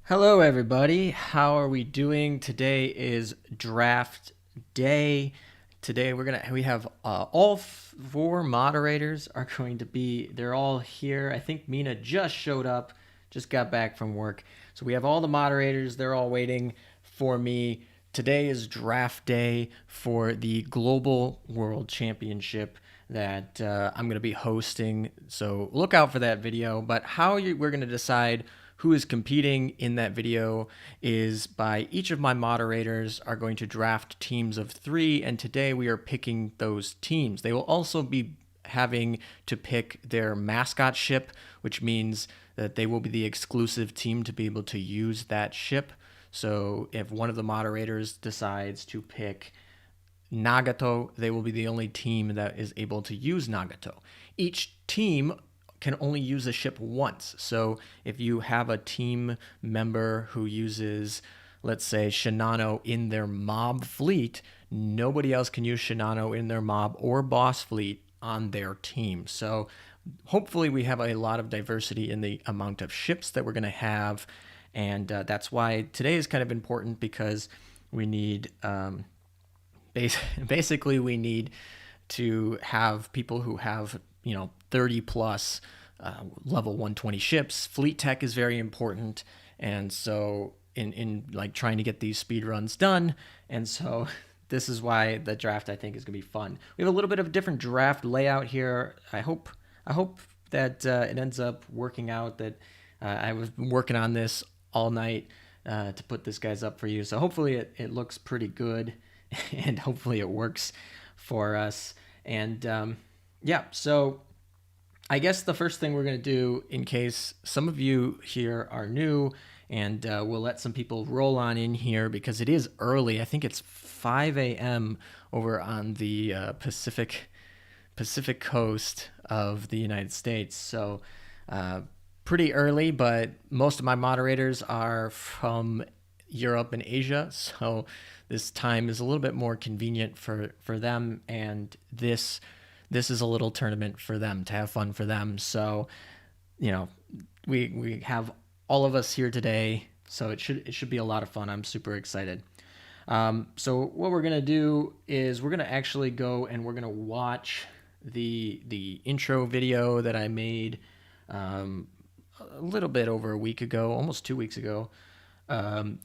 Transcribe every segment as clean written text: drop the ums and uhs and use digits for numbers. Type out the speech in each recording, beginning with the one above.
Hello, everybody. How are we doing? Today is draft day. Today we have all four moderators are going to be. They're all here. I think Mina just showed up, just got back from work. So we have all the moderators. They're all waiting for me. Today is draft day for the Global World Championship that I'm going to be hosting. So look out for that video. But we're going to decide who is competing in that video is by each of my moderators are going to draft teams of 3, and today we are picking those teams. They will also be having to pick their mascot ship, which means that they will be the exclusive team to be able to use that ship. So if one of the moderators decides to pick Nagato, they will be the only team that is able to use Nagato. Each team can only use a ship once. So if you have a team member who uses, let's say, Shinano in their mob fleet, nobody else can use Shinano in their mob or boss fleet on their team. So hopefully we have a lot of diversity in the amount of ships that we're going to have. And that's why today is kind of important, because we need, basically we need to have people who have 30 plus level 120 ships. Fleet tech is very important, and so in like trying to get these speed runs done, and so this is why the draft I think is gonna be fun. We have a little bit of a different draft layout here. I hope that it ends up working out. That I was working on this all night to put this guys up for you, so hopefully it looks pretty good and hopefully it works for us. And yeah, so I guess the first thing we're going to do, in case some of you here are new, and we'll let some people roll on in here because it is early. I think it's 5 a.m. over on the Pacific coast of the United States. So pretty early, but most of my moderators are from Europe and Asia, so this time is a little bit more convenient for them, and this is a little tournament for them to have fun for them. So we have all of us here today, so it should be a lot of fun. I'm super excited. So what we're gonna do is we're gonna actually go and we're gonna watch the intro video that I made a little bit over a week ago, almost 2 weeks ago.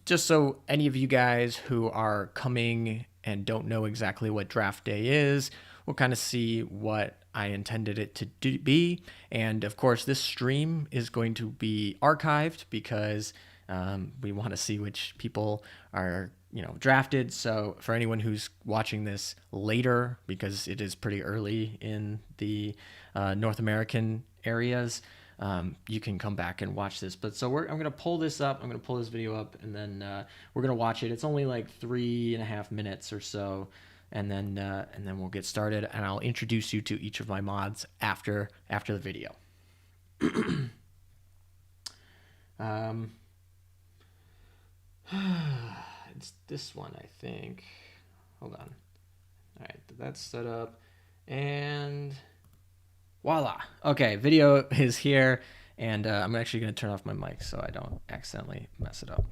Just so any of you guys who are coming and don't know exactly what draft day is, we'll kind of see what I intended it to be. And of course, this stream is going to be archived because we want to see which people are drafted. So for anyone who's watching this later, because it is pretty early in the North American areas, you can come back and watch this. But so I'm going to pull this up. I'm going to pull this video up, and then we're going to watch it. It's only like 3.5 minutes or so, and then we'll get started. And I'll introduce you to each of my mods after the video. It's this one, I think. Hold on. All right, that's set up, and voila. Okay, video is here, and I'm actually going to turn off my mic so I don't accidentally mess it up.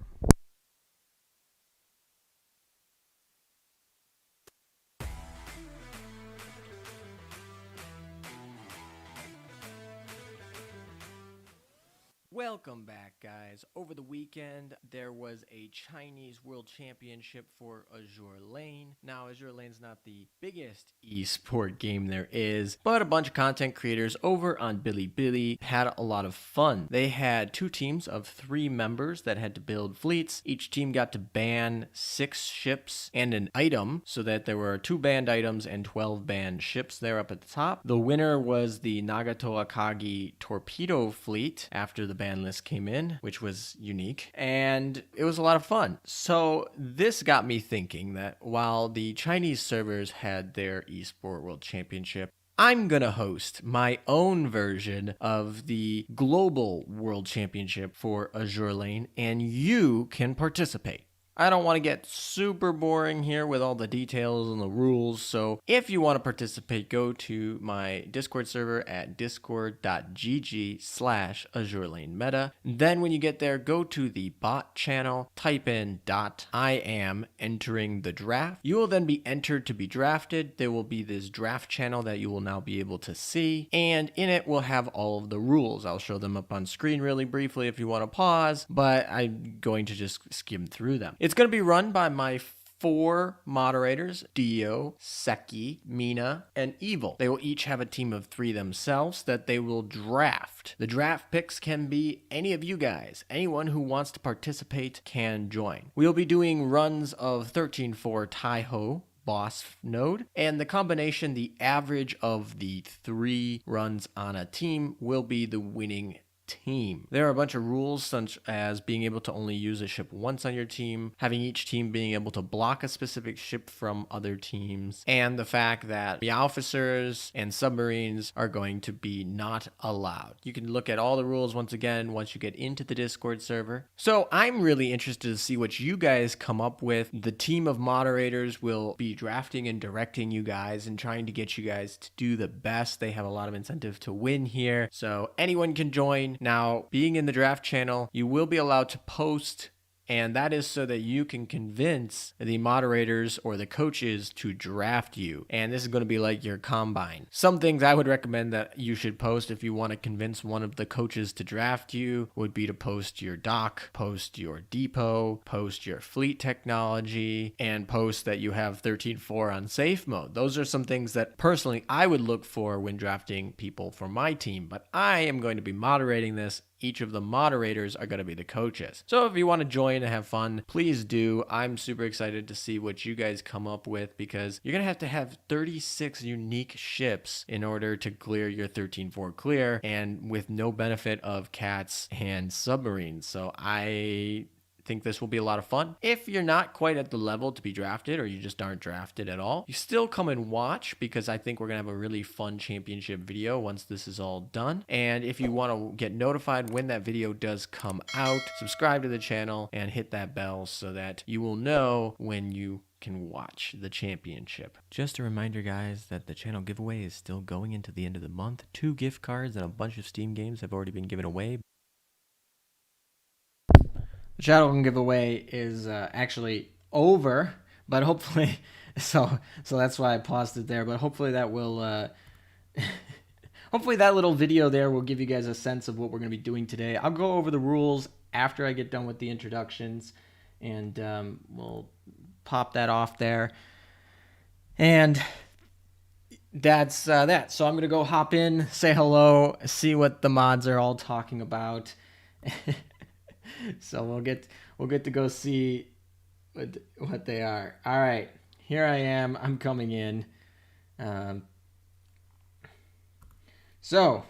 Welcome back, guys. Over the weekend, there was a Chinese World Championship for Azur Lane. Now, Azur Lane's not the biggest esport game there is, but a bunch of content creators over on Bilibili had a lot of fun. They had 2 teams of 3 members that had to build fleets. Each team got to ban 6 ships and an item, so that there were 2 banned items and 12 banned ships there up at the top. The winner was the Nagato Akagi torpedo fleet after the ban list came in, which was unique, and it was a lot of fun. So this got me thinking that while the Chinese servers had their eSport World Championship, I'm gonna host my own version of the Global World Championship for Azur Lane, and you can participate. I don't want to get super boring here with all the details and the rules, so if you want to participate, go to my Discord server at discord.gg/Azur Lane Meta. Then when you get there, go to the bot channel, type in .I am entering the draft. You will then be entered to be drafted. There will be this draft channel that you will now be able to see, and in it we'll have all of the rules. I'll show them up on screen really briefly if you want to pause, but I'm going to just skim through them. It's going to be run by my 4 moderators, Dio, Seki, Mina, and Evil. They will each have a team of 3 themselves that they will draft. The draft picks can be any of you guys. Anyone who wants to participate can join. We'll be doing runs of 13-4 Taiho boss node, and the combination, the average of the 3 runs on a team will be the winning team. There are a bunch of rules such as being able to only use a ship once on your team, having each team being able to block a specific ship from other teams, and the fact that the officers and submarines are going to be not allowed. You can look at all the rules once again once you get into the Discord server. So I'm really interested to see what you guys come up with. The team of moderators will be drafting and directing you guys and trying to get you guys to do the best. They have a lot of incentive to win here, so anyone can join. Now, being in the draft channel, you will be allowed to post, and that is so that you can convince the moderators or the coaches to draft you. And this is going to be like your combine. Some things I would recommend that you should post if you want to convince one of the coaches to draft you would be to post your dock, post your depot, post your fleet technology, and post that you have 13-4 on safe mode. Those are some things that personally I would look for when drafting people for my team, but I am going to be moderating this. Each of the moderators are going to be the coaches. So if you want to join and have fun, please do. I'm super excited to see what you guys come up with because you're going to have 36 unique ships in order to clear your 13-4 clear, and with no benefit of cats and submarines. So I think this will be a lot of fun. If you're not quite at the level to be drafted, or you just aren't drafted at all, you still come and watch because I think we're gonna have a really fun championship video once this is all done. And if you want to get notified when that video does come out, subscribe to the channel and hit that bell so that you will know when you can watch the championship. Just a reminder, guys, that the channel giveaway is still going into the end of the month. 2 gift cards and a bunch of Steam games have already been given away. The Shadowrun giveaway is actually over, but hopefully, so that's why I paused it there. But hopefully that will, hopefully that little video there will give you guys a sense of what we're going to be doing today. I'll go over the rules after I get done with the introductions, and we'll pop that off there. And that's that. So I'm going to go hop in, say hello, see what the mods are all talking about. So we'll get to go see what they are. All right, here I am. I'm coming in. So,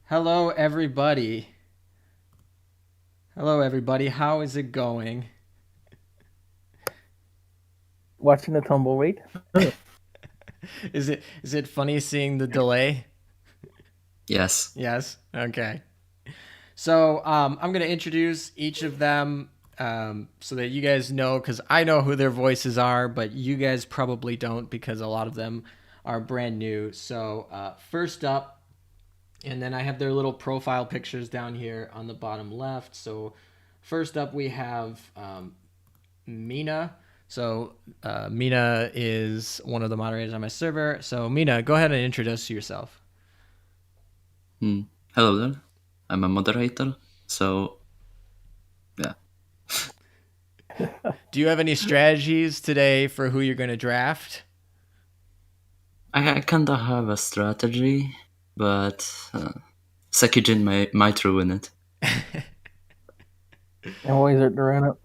hello everybody. Hello everybody. How is it going? Watching the tumbleweed. Is it funny seeing the delay? Yes. Yes. Okay. So I'm going to introduce each of them so that you guys know, because I know who their voices are, but you guys probably don't because a lot of them are brand new. So first up, and then I have their little profile pictures down here on the bottom left. So first up we have Mina. So Mina is one of the moderators on my server. So Mina, go ahead and introduce yourself. Hello there. I'm a moderator, so yeah. Do you have any strategies today for who you're going to draft? I kind of have a strategy, but Sekijin might ruin it. Always at the run-up.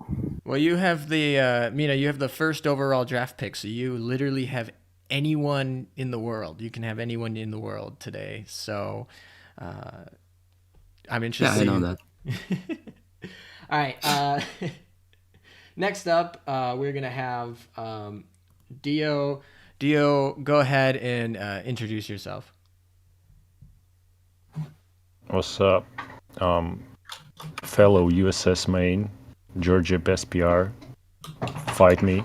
Well, you have the Mina. You have the first overall draft pick, so you literally have anyone in the world. You can have anyone in the world today. So I'm interested. Yeah, I know that. All right. Next up, we're gonna have Dio. Dio, go ahead and introduce yourself. What's up? Fellow USS Maine, Georgia SPR fight me.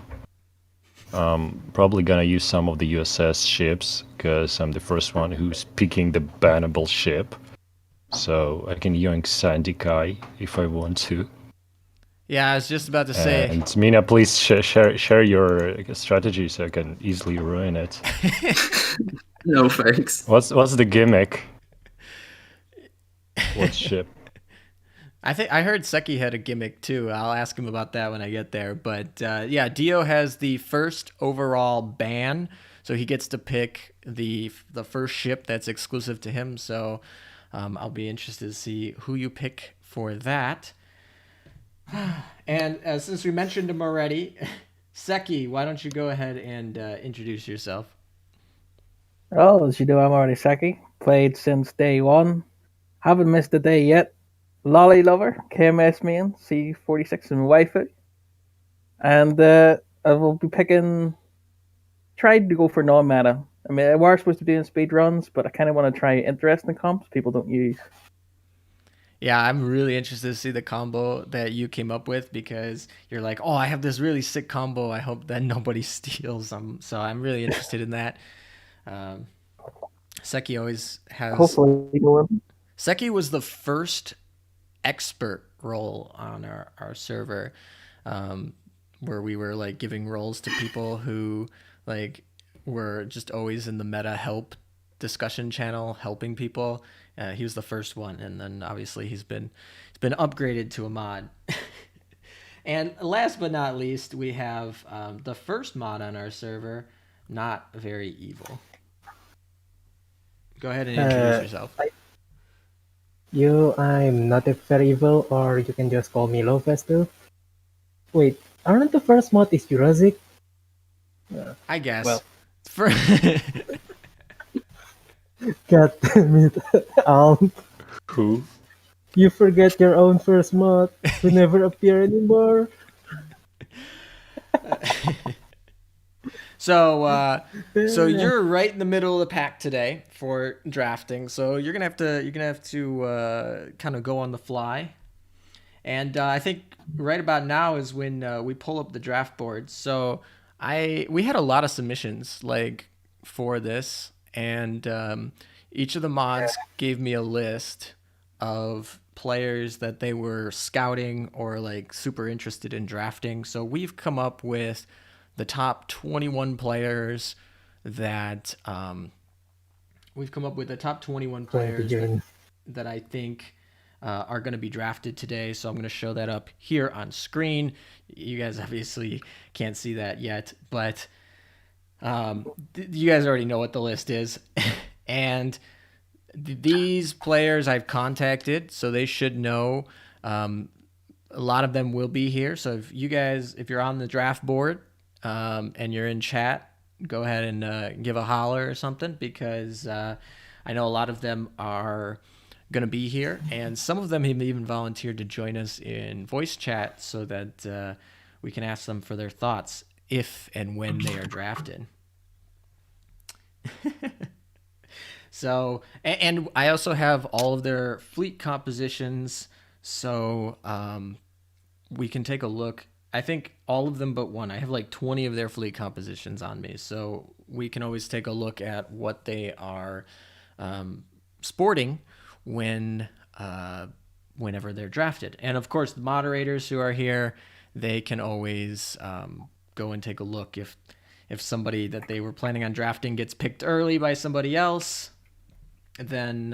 Probably gonna use some of the USS ships because I'm the first one who's picking the bannable ship. So I can yoink Sandy Kai if I want to. Yeah, I was just about to say. And Mina, please share your strategy so I can easily ruin it. No thanks. What's the gimmick? What ship? I heard Seki had a gimmick too. I'll ask him about that when I get there. But yeah, Dio has the first overall ban, so he gets to pick the first ship that's exclusive to him. So I'll be interested to see who you pick for that. And since we mentioned him already, Seki, why don't you go ahead and introduce yourself? Oh, as you know, I'm already Seki. Played since day one. Haven't missed a day yet. Lolly Lover, KMS main, C46 and waifu. And I will be picking. Tried to go for non-meta. I mean, we're supposed to be doing speed runs, but I kind of want to try interesting comps people don't use. Yeah, I'm really interested to see the combo that you came up with because you're like, oh, I have this really sick combo. I hope that nobody steals them. So I'm really interested in that. Seki always has. Hopefully, Seki was the first expert role on our server, where we were like giving roles to people who like were just always in the meta help discussion channel helping people. He was the first one, and then obviously he's been upgraded to a mod. And last but not least, we have the first mod on our server, Not Very Evil. Go ahead and introduce yourself. I'm not very evil, or you can just call me Lopez too. Wait, aren't the first mod is Jurassic? I guess. Well. For God damn it. Who? You forget your own first mod who never appear anymore. So you're right in the middle of the pack today for drafting. So you're gonna have to kind of go on the fly. And I think right about now is when we pull up the draft board. So we had a lot of submissions like for this, and each of the mods gave me a list of players that they were scouting or like super interested in drafting. So we've come up with the top 21 players that that I think are going to be drafted today. So I'm going to show that up here on screen. You guys obviously can't see that yet, but you guys already know what the list is. And these players I've contacted, so they should know. A lot of them will be here. So if you're on the draft board and you're in chat, go ahead and give a holler or something, because I know a lot of them are going to be here, and some of them have even volunteered to join us in voice chat so that we can ask them for their thoughts if and when they are drafted. So, and I also have all of their fleet compositions, so we can take a look. I think all of them but one. I have like 20 of their fleet compositions on me, so we can always take a look at what they are sporting whenever they're drafted. And of course, the moderators who are here, they can always go and take a look if somebody that they were planning on drafting gets picked early by somebody else, then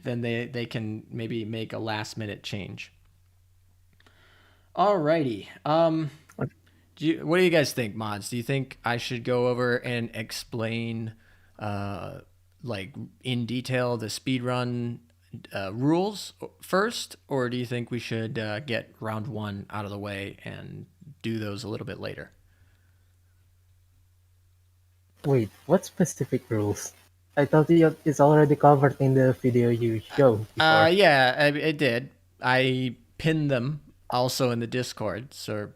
then they can maybe make a last minute change. Alrighty. What do you guys think, mods? Do you think I should go over and explain like in detail the speedrun rules first, or do you think we should get round one out of the way and do those a little bit later? Wait, what specific rules? I thought it's already covered in the video you showed before. Yeah, it did. I pinned them also in the Discord. So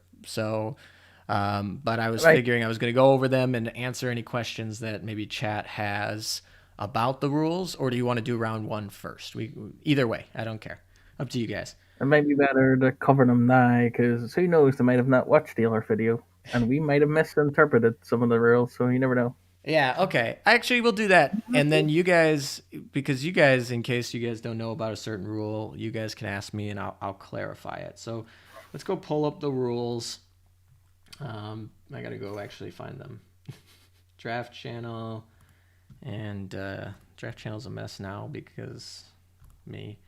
but I was figuring I was going to go over them and answer any questions that maybe chat has about the rules, or do you want to do round one first? Either way, I don't care. Up to you guys. It might be better to cover them now, because who knows, they might have not watched the other video, and we might have misinterpreted some of the rules, so you never know. Yeah, okay. Actually, we'll do that. And then you guys, because you guys, in case you guys don't know about a certain rule, you guys can ask me and I'll clarify it. So let's go pull up the rules. I got to go actually find them. Draft channel. And draft channel's a mess now because me.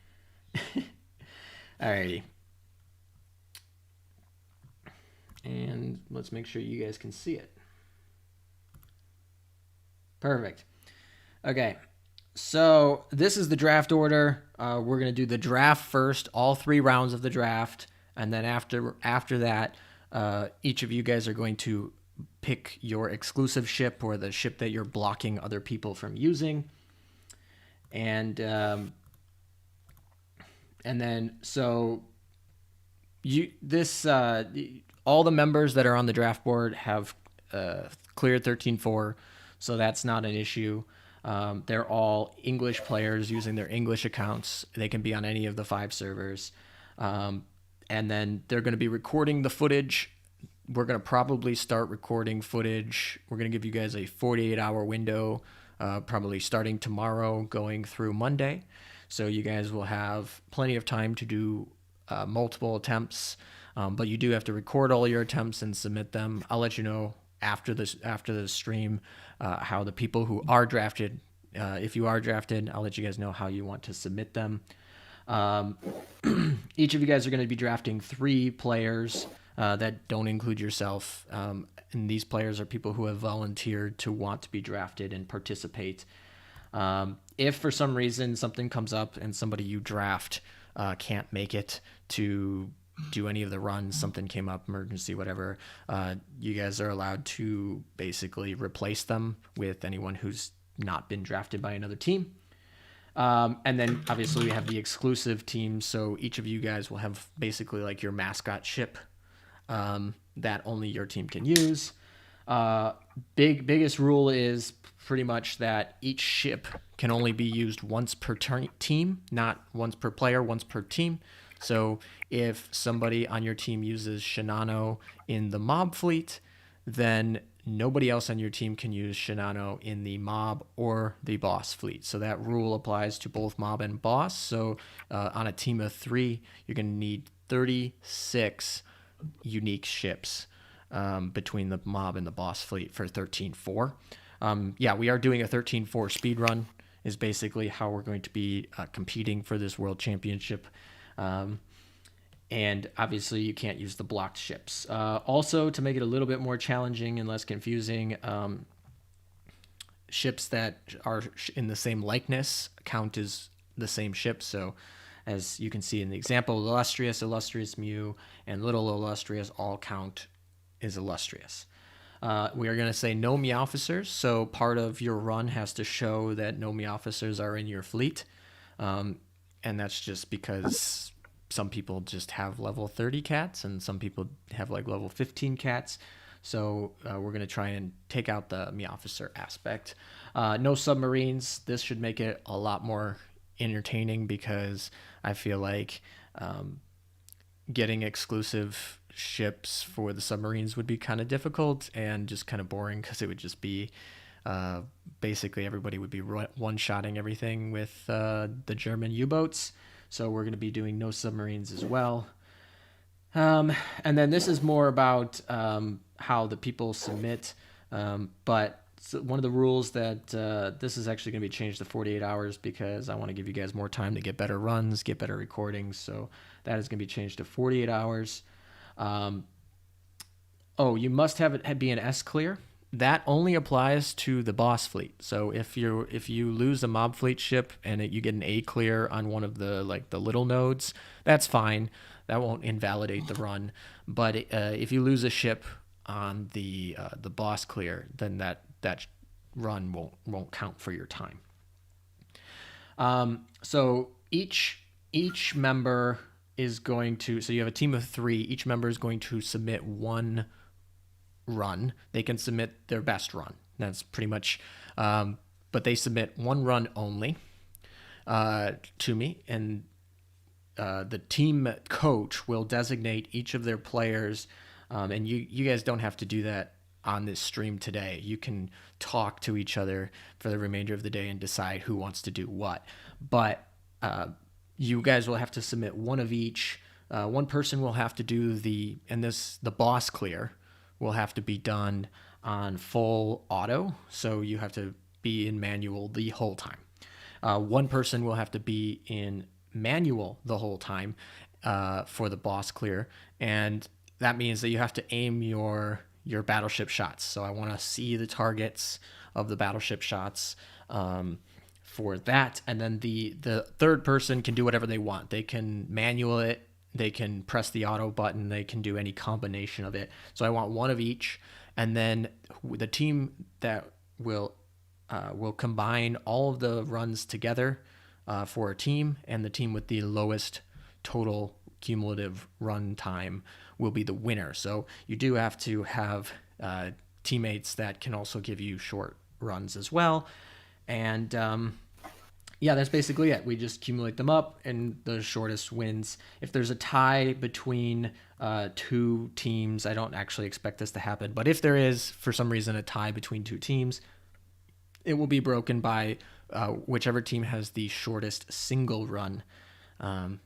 Alrighty. And let's make sure you guys can see it. Perfect. Okay, so this is the draft order. We're going to do the draft first, all 3 rounds of the draft. And then after that, each of you guys are going to pick your exclusive ship or the ship that you're blocking other people from using. And then so all the members that are on the draft board have cleared 13-4, so that's not an issue. They're all English players using their English accounts. They can be on any of the 5 servers. And then they're going to be recording the footage. We're going to probably start recording footage. We're going to give you guys a 48-hour window, probably starting tomorrow, going through Monday. So you guys will have plenty of time to do multiple attempts, but you do have to record all your attempts and submit them. I'll let you know after the stream how the people who are drafted, if you are drafted, I'll let you guys know how you want to submit them. Each of you guys are going to be drafting 3 players that don't include yourself, and these players are people who have volunteered to want to be drafted and participate. If for some reason something comes up and somebody you draft can't make it to do any of the runs, something came up, emergency, whatever, you guys are allowed to basically replace them with anyone who's not been drafted by another team. And then obviously we have the exclusive team, so each of you guys will have basically like your mascot ship that only your team can use. Biggest rule is pretty much that each ship can only be used once per team, not once per player, once per team. So if somebody on your team uses Shinano in the mob fleet, then nobody else on your team can use Shinano in the mob or the boss fleet. So that rule applies to both mob and boss. So on a team of 3, you're going to need 36 unique ships between the mob and the boss fleet for 13-4. We are doing a 13-4 speed run is basically how we're going to be competing for this world championship. And obviously you can't use the blocked ships. Also, to make it a little bit more challenging and less confusing, ships that are in the same likeness count as the same ship. So as you can see in the example, Illustrious Mew, and Little Illustrious all count as Illustrious. We are going to say no Meowficers, so part of your run has to show that no Meowficers are in your fleet. And that's just because some people just have level 30 cats and some people have like level 15 cats. So we're going to try and take out the Meowficer aspect. No submarines. This should make it a lot more entertaining because I feel like getting exclusive ships for the submarines would be kind of difficult and just kind of boring because it would just be basically everybody would be one-shotting everything with the German U-boats. So we're going to be doing no submarines as well. And then this is more about how the people submit. But one of the rules that this is actually going to be changed to 48 hours because I want to give you guys more time to get better runs, get better recordings. So that is going to be changed to 48 hours. You must have it be an S clear. That only applies to the boss fleet. So if you lose a mob fleet ship and you get an A clear on one of the little nodes, that's fine. That won't invalidate the run. But if you lose a ship on the boss clear, then that run won't count for your time. So each member is going to, so you have a team of 3. Each member is going to submit one run. They can submit their best run. That's pretty much, but they submit one run only to me, and the team coach will designate each of their players, and you guys don't have to do that on this stream today. You can talk to each other for the remainder of the day and decide who wants to do what. But you guys will have to submit one of each. One person will have to do the boss clear will have to be done on full auto, so you have to be in manual the whole time. One person will have to be in manual the whole time for the boss clear, and that means that you have to aim your battleship shots. So I want to see the targets of the battleship shots for that, and then the third person can do whatever they want. They can manual it, they can press the auto button, they can do any combination of it. So I want one of each, and then the team that will combine all of the runs together for a team, and the team with the lowest total cumulative run time will be the winner. So you do have to have teammates that can also give you short runs as well. And yeah, that's basically it. We just accumulate them up, and the shortest wins. If there's a tie between two teams, I don't actually expect this to happen, but if there is, for some reason, a tie between two teams, it will be broken by whichever team has the shortest single run. And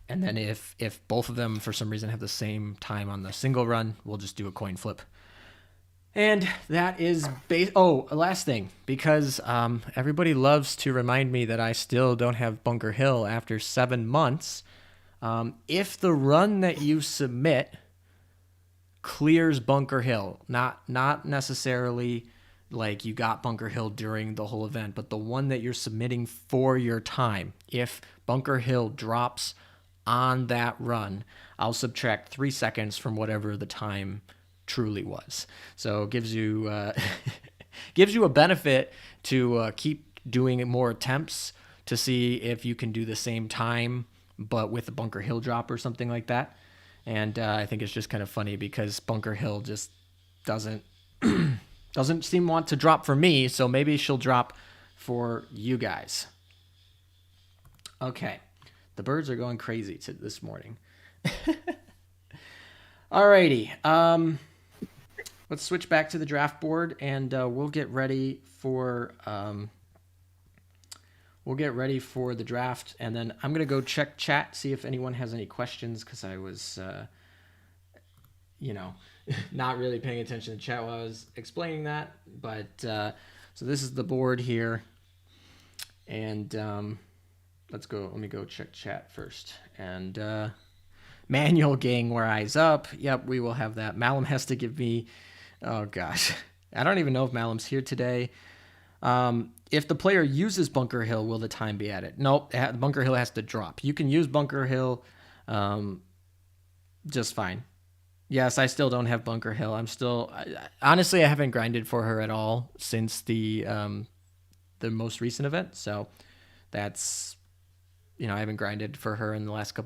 then if both of them, for some reason, have the same time on the single run, we'll just do a coin flip. And that is last thing, because everybody loves to remind me that I still don't have Bunker Hill after 7 months. If the run that you submit clears Bunker Hill, not necessarily like you got Bunker Hill during the whole event, but the one that you're submitting for your time, if Bunker Hill drops on that run, I'll subtract 3 seconds from whatever the time truly was. So it gives you gives you a benefit to keep doing more attempts to see if you can do the same time but with a Bunker Hill drop or something like that. And I think it's just kind of funny because Bunker Hill just doesn't seem want to drop for me, so maybe she'll drop for you guys. Okay, the birds are going crazy this morning. Alrighty, let's switch back to the draft board, and we'll get ready for the draft, and then I'm gonna go check chat, see if anyone has any questions, because I was not really paying attention to chat while I was explaining that. But so this is the board here, and let me go check chat first. And manual gang where eyes up. Yep, we will have that. Malum has to give me, oh gosh, I don't even know if Malum's here today. If the player uses Bunker Hill, will the time be added? Nope, Bunker Hill has to drop. You can use Bunker Hill just fine. Yes, I still don't have Bunker Hill. Honestly, I haven't grinded for her at all since the most recent event. So that's, I haven't grinded for her in the last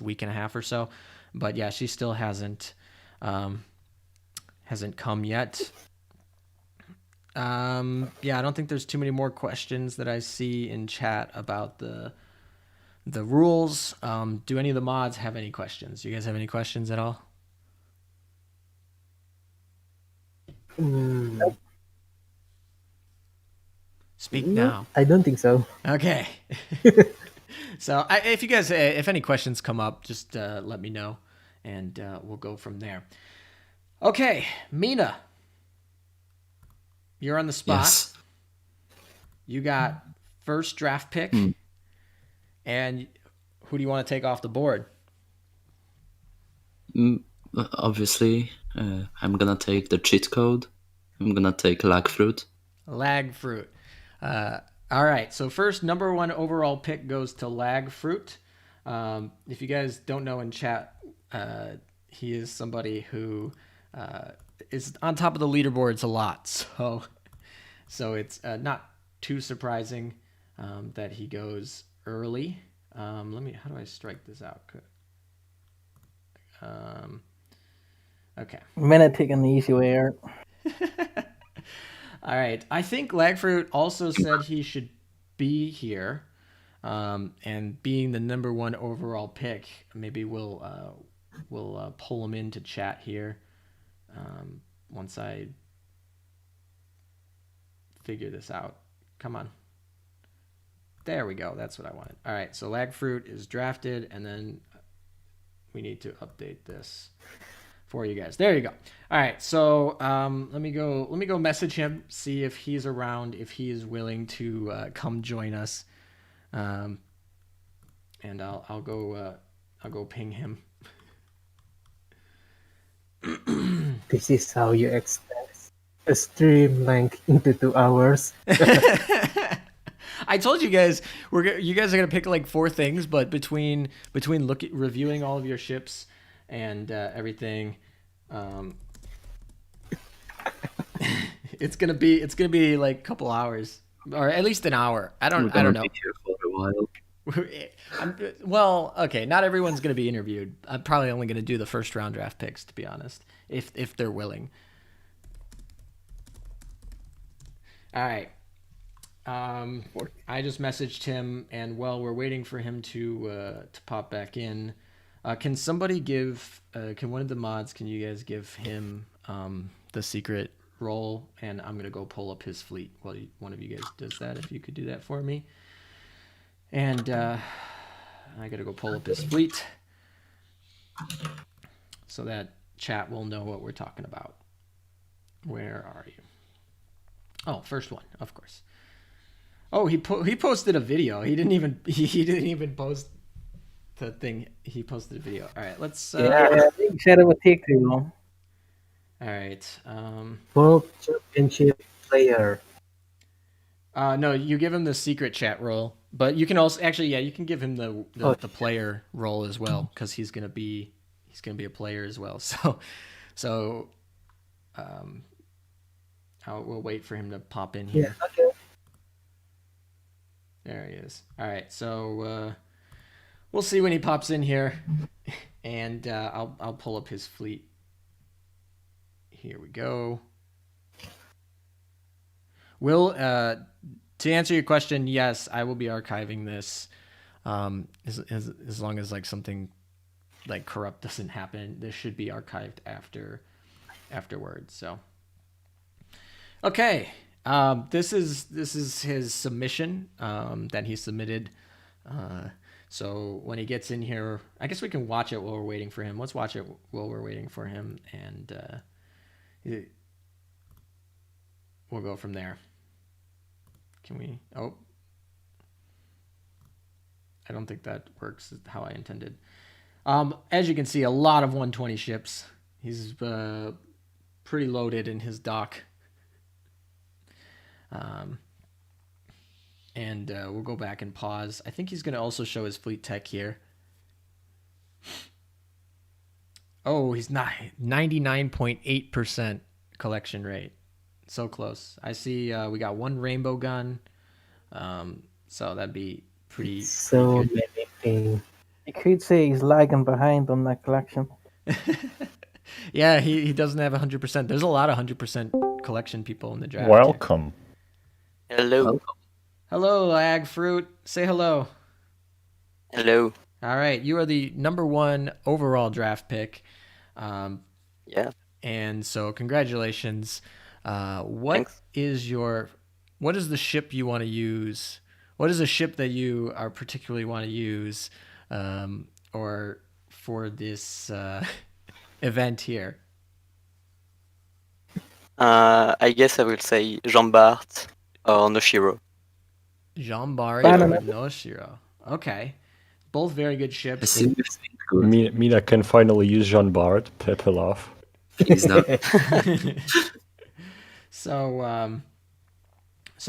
week and a half or so. But yeah, she still hasn't come yet. Yeah, I don't think there's too many more questions that I see in chat about the rules. Do any of the mods have any questions? Do you guys have any questions at all? Speak now. I don't think so. Okay. So if any questions come up, just let me know, and we'll go from there. Okay, Mina, you're on the spot. Yes. You got first draft pick, and who do you want to take off the board? Obviously, I'm gonna take the cheat code. I'm gonna take lag fruit. Lag fruit. All right, so first number 1 overall pick goes to Lag Fruit. If you guys don't know in chat, he is somebody who is on top of the leaderboards a lot. So it's not too surprising that he goes early. How do I strike this out? Okay. I'm gonna take an easy way out. All right. I think Lagfruit also said he should be here. And being the number 1 overall pick, maybe we'll pull him into chat here once I figure this out. Come on. There we go. That's what I wanted. All right, so Lagfruit is drafted, and then we need to update this for you guys. There you go. All right, so let me go message him, see if he's around, if he is willing to come join us, and I'll go ping him. This is how you express a stream length into 2 hours. I told you guys you guys are gonna pick like 4 things, but between reviewing all of your ships and everything, it's gonna be like a couple hours, or at least an hour. I don't know. Be here for a while. Well, okay, not everyone's gonna be interviewed. I'm probably only gonna do the first round draft picks, to be honest, if they're willing. All right. I just messaged him, and while we're waiting for him to pop back in, can somebody give? Can one of the mods? Can you guys give him the secret role? And I'm gonna go pull up his fleet while one of you guys does that. If you could do that for me. And I gotta go pull up his fleet so that chat will know what we're talking about. Where are you? Oh, first one, of course. Oh, he posted a video. He didn't even post the thing. He posted a video. All right, let's. Yeah, he said it would take too long. All right. World Championship player. No, you give him the secret chat role, but you can also you can give him the player role as well, because he's gonna be a player as well. So we'll wait for him to pop in here. Yeah, okay. There he is. All right, so we'll see when he pops in here, and I'll pull up his fleet. Here we go. Will to answer your question, yes, I will be archiving this. As long as like something like corrupt doesn't happen, this should be archived afterwards. So, okay, this is his submission that he submitted. So when he gets in here, I guess we can watch it while we're waiting for him. Let's watch it while we're waiting for him, and we'll go from there. Can we? Oh, I don't think that works how I intended. As you can see, a lot of 120 ships. He's pretty loaded in his dock. And we'll go back and pause. I think he's going to also show his fleet tech here. Oh, he's not 99.8% collection rate. So close. I see we got 1 rainbow gun. So that'd be pretty So good. many things. You could say he's lagging behind on that collection. Yeah, he doesn't have 100%. There's a lot of 100% collection people in the draft. Here. Welcome. Hello. Hello, Ag Fruit. Say hello. Hello. All right, you are the number 1 overall draft pick. Yeah. And so congratulations. What Thanks. what is the ship you want to use? What is a ship that you are particularly want to use, or for this event here? I guess I will say Jean Bart or Noshiro. Jean Bart Banana. or Noshiro. Okay. Both very good I ships. think this thing good. Mina can finally use Jean Bart. Pepelov. He's not. So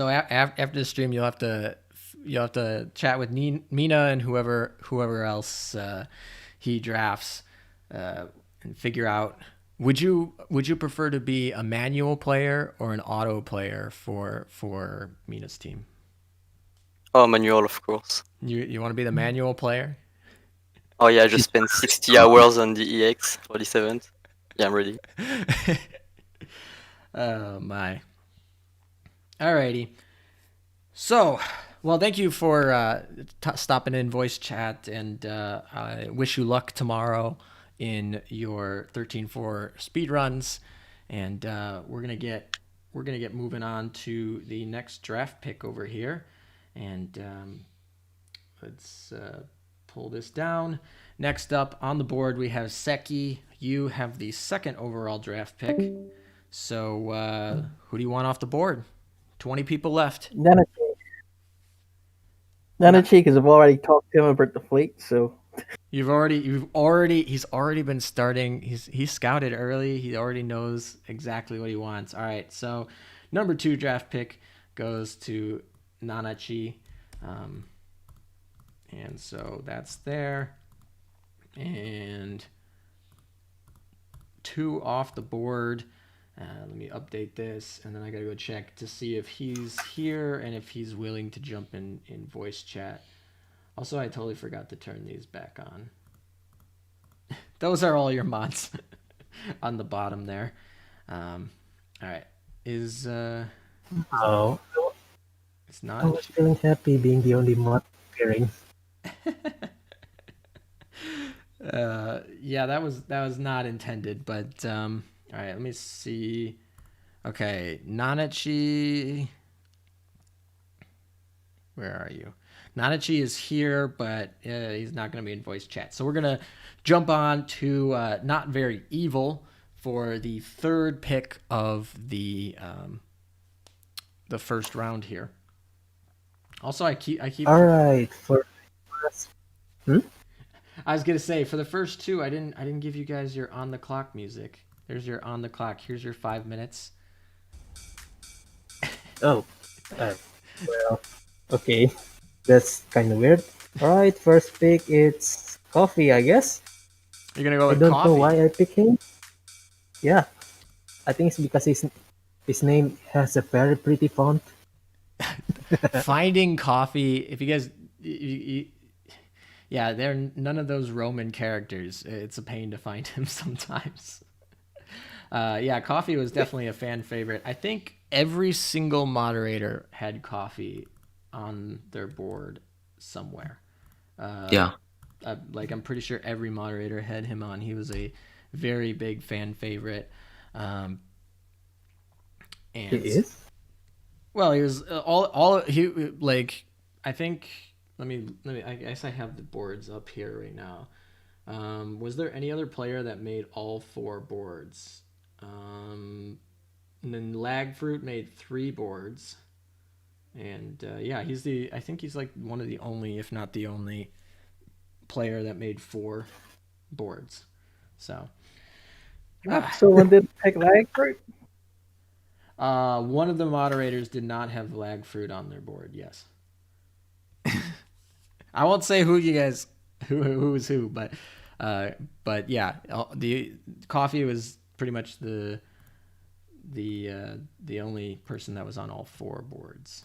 after the stream, you'll have to chat with Mina and whoever else he drafts, and figure out. Would you prefer to be a manual player or an auto player for Mina's team? Oh, manual, of course. You want to be the manual player? Oh yeah, I just spent 60 hours on the EX 47th. Yeah, I'm ready. Oh my. Alrighty. So Well, thank you for stopping in voice chat, and I wish you luck tomorrow in your 13-4 speed runs, and we're gonna get moving on to the next draft pick over here, and let's pull this down. Next up on the board we have Seki. You have the second overall draft pick. So who do you want off the board? 20 people left. Nanachi, because I've already talked to him about the fleet, so He's already been starting. He's scouted early. He already knows exactly what he wants. All right, so number 2 draft pick goes to Nanachi, and so that's there, and 2 off the board. Let me update this, and then I gotta go check to see if he's here and if he's willing to jump in voice chat. Also, I totally forgot to turn these back on. Those are all your mods on the bottom there. All right, is Oh, it's I not. was feeling happy being the only mod appearing. Yeah, that was not intended, but all right, let me see. Okay, Nanachi, where are you? Nanachi is here, but he's not going to be in voice chat. So we're going to jump on to Not Very Evil for the third pick of the first round here. Also, I keep. All right, for I was gonna say for the first 2, I didn't give you guys your on the clock music. There's your on the clock. Here's your 5 minutes. well, okay, that's kind of weird. All right, first pick it's coffee, I guess. You're gonna go I with don't coffee. know why I picked him. Yeah, I think it's because his name has a very pretty font. Finding coffee. If you guys, yeah, they're none of those Roman characters. It's a pain to find him sometimes. Yeah, coffee was definitely a fan favorite. I think every single moderator had coffee on their board somewhere. Yeah. Like I'm pretty sure every moderator had him on. He was a very big fan favorite. And He is? well, he was all he like. I think. Let me. I guess I have the boards up here right now. Was there any other player that made all 4 boards? And then Lagfruit made 3 boards. And yeah, I think he's like one of the only, if not the only, player that made 4 boards. So. someone did pick lag fruit. One of the moderators did not have Lagfruit on their board. Yes. I won't say who you guys, who is who, but yeah, the coffee was pretty much the only person that was on all 4 boards.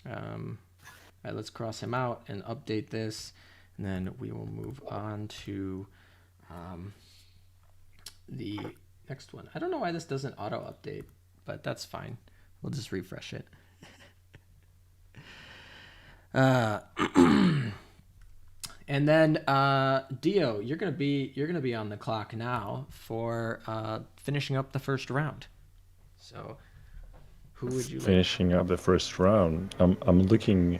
All right, let's cross him out and update this, and then we will move on to the next one. I don't know why this doesn't auto update, but that's fine. We'll just refresh it. And then Dio, you're gonna be on the clock now for finishing up the first round. So, who would you Finishing up the first round. I'm looking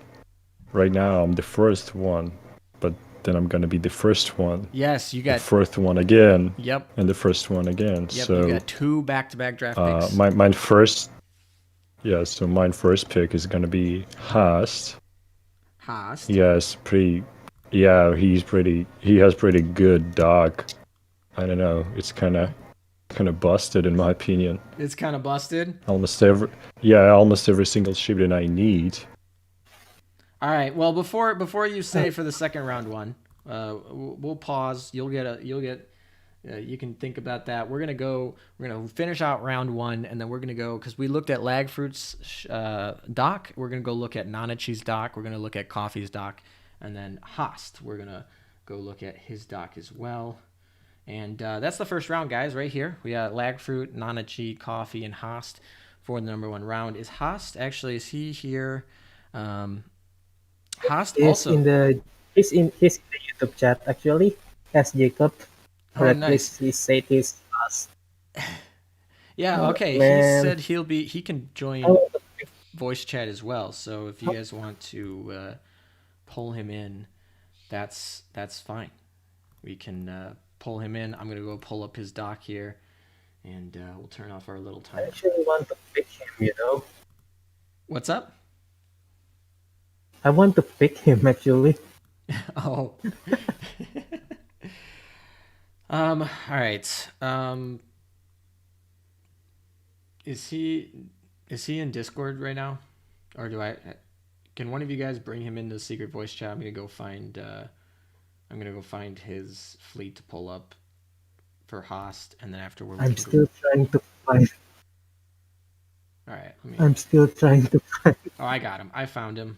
right now. I'm the first one, but then I'm gonna be the first one. Yes, you The got. first one again. Yep. And the first one again. Yep. So You got 2 back-to-back draft picks. mine first. Yeah. So mine first pick is gonna be Haast. Haast. Yes, pretty. Yeah, he has pretty good dog. I don't know. It's kind of busted in my opinion. It's kind of busted. Almost every single ship that I need. All right. Well, before you say for the second round one, we'll pause. You can think about that. We're gonna finish out round 1, and then we're gonna go because we looked at Lagfruit's doc. We're gonna go look at Nanachi's doc. We're gonna look at Coffee's doc, and then Haast. We're gonna go look at his doc as well. And that's the first round, guys. Right here, we got Lagfruit, Nanachi, Coffee, and Haast for the number 1 round. Is he here? Haas He's also. he's in the YouTube chat actually as Jacob. Oh, But nice. he said he's fast. Yeah, okay. He Man. said he can join Oh, voice chat as well. So if you guys want to pull him in, that's fine. We can pull him in. I'm gonna go pull up his doc here, and we'll turn off our little I timer. actually want to pick him, you know. What's up? I want to pick him actually. Oh. All right. Is he in Discord right now, or do I? Can one of you guys bring him into the secret voice chat? I'm gonna go find his fleet to pull up for Host, and then afterward we I'm can still trying to find. All right. I'm still trying to find. Oh, I got him. I found him.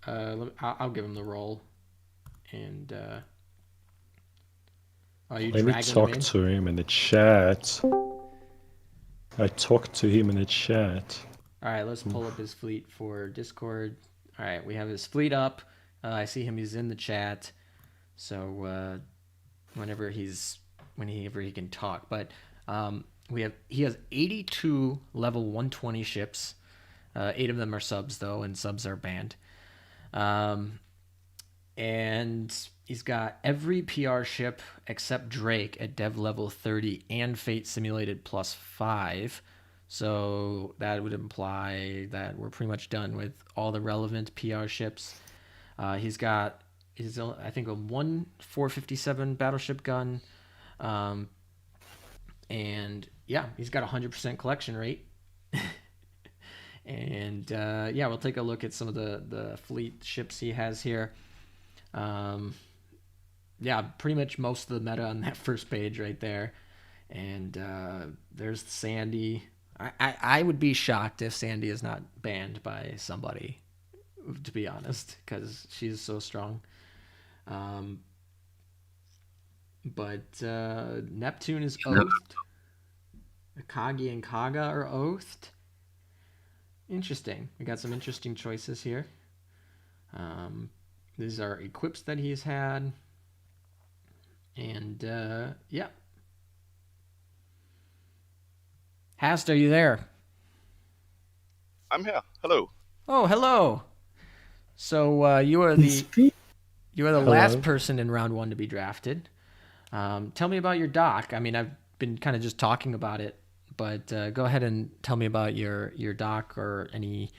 I'll give him the role, and you Let me dragging him talk in? to him in the chat. I talked to him in the chat. All right, let's pull up his fleet for Discord. All right, we have his fleet up. I see him. He's in the chat. So whenever he can talk, but he has 82 level 120 ships. 8 of them are subs though, and subs are banned. And he's got every PR ship except Drake at dev level 30 and Fate Simulated +5. So that would imply that we're pretty much done with all the relevant PR ships. He's got I think a 457 battleship gun. And yeah, he's got 100% collection rate. And yeah, we'll take a look at some of the fleet ships he has here. Yeah, pretty much most of the meta on that first page right there. And there's Sandy. I would be shocked if Sandy is not banned by somebody, to be honest, because she's so strong. But Neptune is oathed. Akagi and Kaga are oathed. Interesting. We got some interesting choices here. These are equips that he's had. And yeah. Hast, are you there? I'm here. Hello. Oh, hello. So you are the last person in round 1 to be drafted. Tell me about your doc. I mean, I've been kind of just talking about it, but go ahead and tell me about your doc or any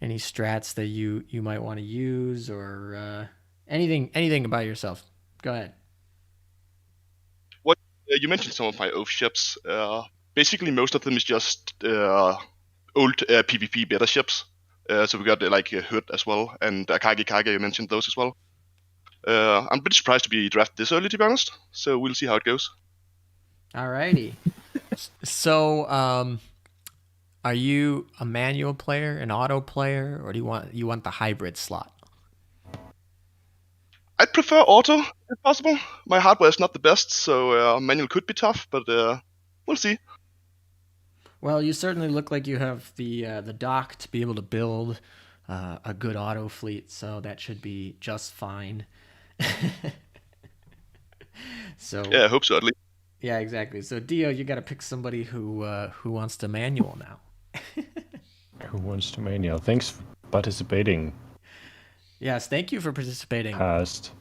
strats that you might want to use, or anything about yourself. Go ahead. What you mentioned some of my oath ships. Basically, most of them is just old PvP beta ships. So we got like a Hood as well, and Akagi Kaga. You mentioned those as well. I'm a bit surprised to be drafted this early, to be honest. So we'll see how it goes. Alrighty. So, are you a manual player, an auto player, or do you want the hybrid slot? I'd prefer auto if possible. My hardware is not the best, so manual could be tough, but we'll see. Well, you certainly look like you have the doc to be able to build a good auto fleet, so that should be just fine. So yeah, I hope so at least. Yeah, exactly. So Dio, you got to pick somebody who wants to manual now. Who wants to manual? Thanks for participating. Yes, thank you for participating. Hast.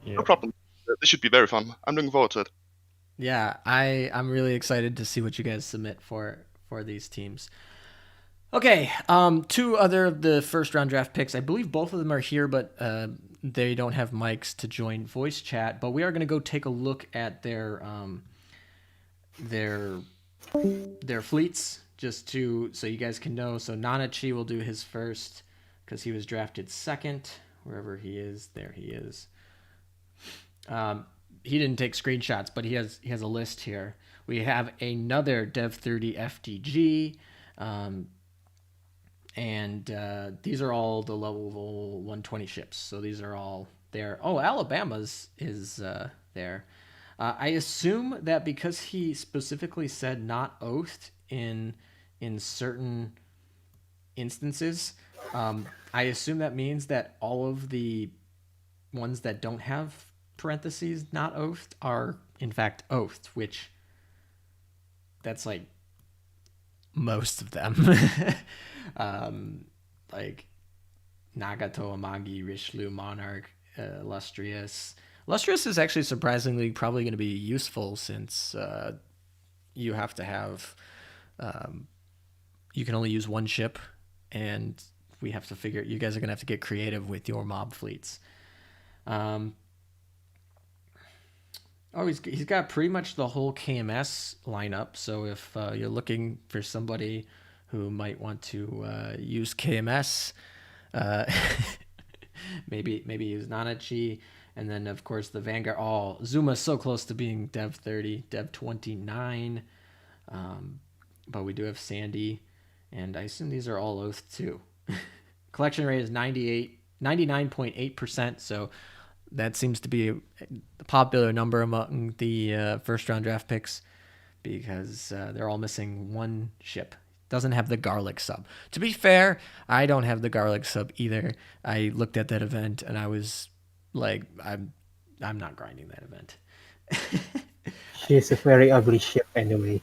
No problem. This should be very fun. I'm looking forward to it. Yeah, I'm really excited to see what you guys submit for these teams. Okay, 2 other of the first round draft picks. I believe both of them are here, but they don't have mics to join voice chat. But we are going to go take a look at their fleets, just so you guys can know. So Nanachi will do his first because he was drafted second. Wherever he is, there he is. He didn't take screenshots, but he has a list here. We have another Dev 30 FTG. And these are all the level 120 ships. So these are all there. Oh, Alabama's is there. I assume that because he specifically said not oathed in certain instances. I assume that means that all of the ones that don't have parentheses not oathed are in fact oathed, which that's like most of them. Like Nagato, Amagi, Richelieu, Monarch, Illustrious. Illustrious is actually surprisingly probably going to be useful since you have to have you can only use one ship, and we have to figure. You guys are gonna have to get creative with your mob fleets. Oh, he's got pretty much the whole KMS lineup. So if you're looking for somebody who might want to use KMS, uh, maybe use Nanachi, and then of course the Vanguard. Oh, Zuma's so close to being Dev 30, Dev 29, but we do have Sandy, and I assume these are all oath too. Collection rate is 99.8%, so that seems to be a popular number among the first round draft picks because they're all missing one ship. Doesn't have the garlic sub. To be fair, I don't have the garlic sub either. I looked at that event and I was like, I'm not grinding that event. She's a very ugly ship anyway.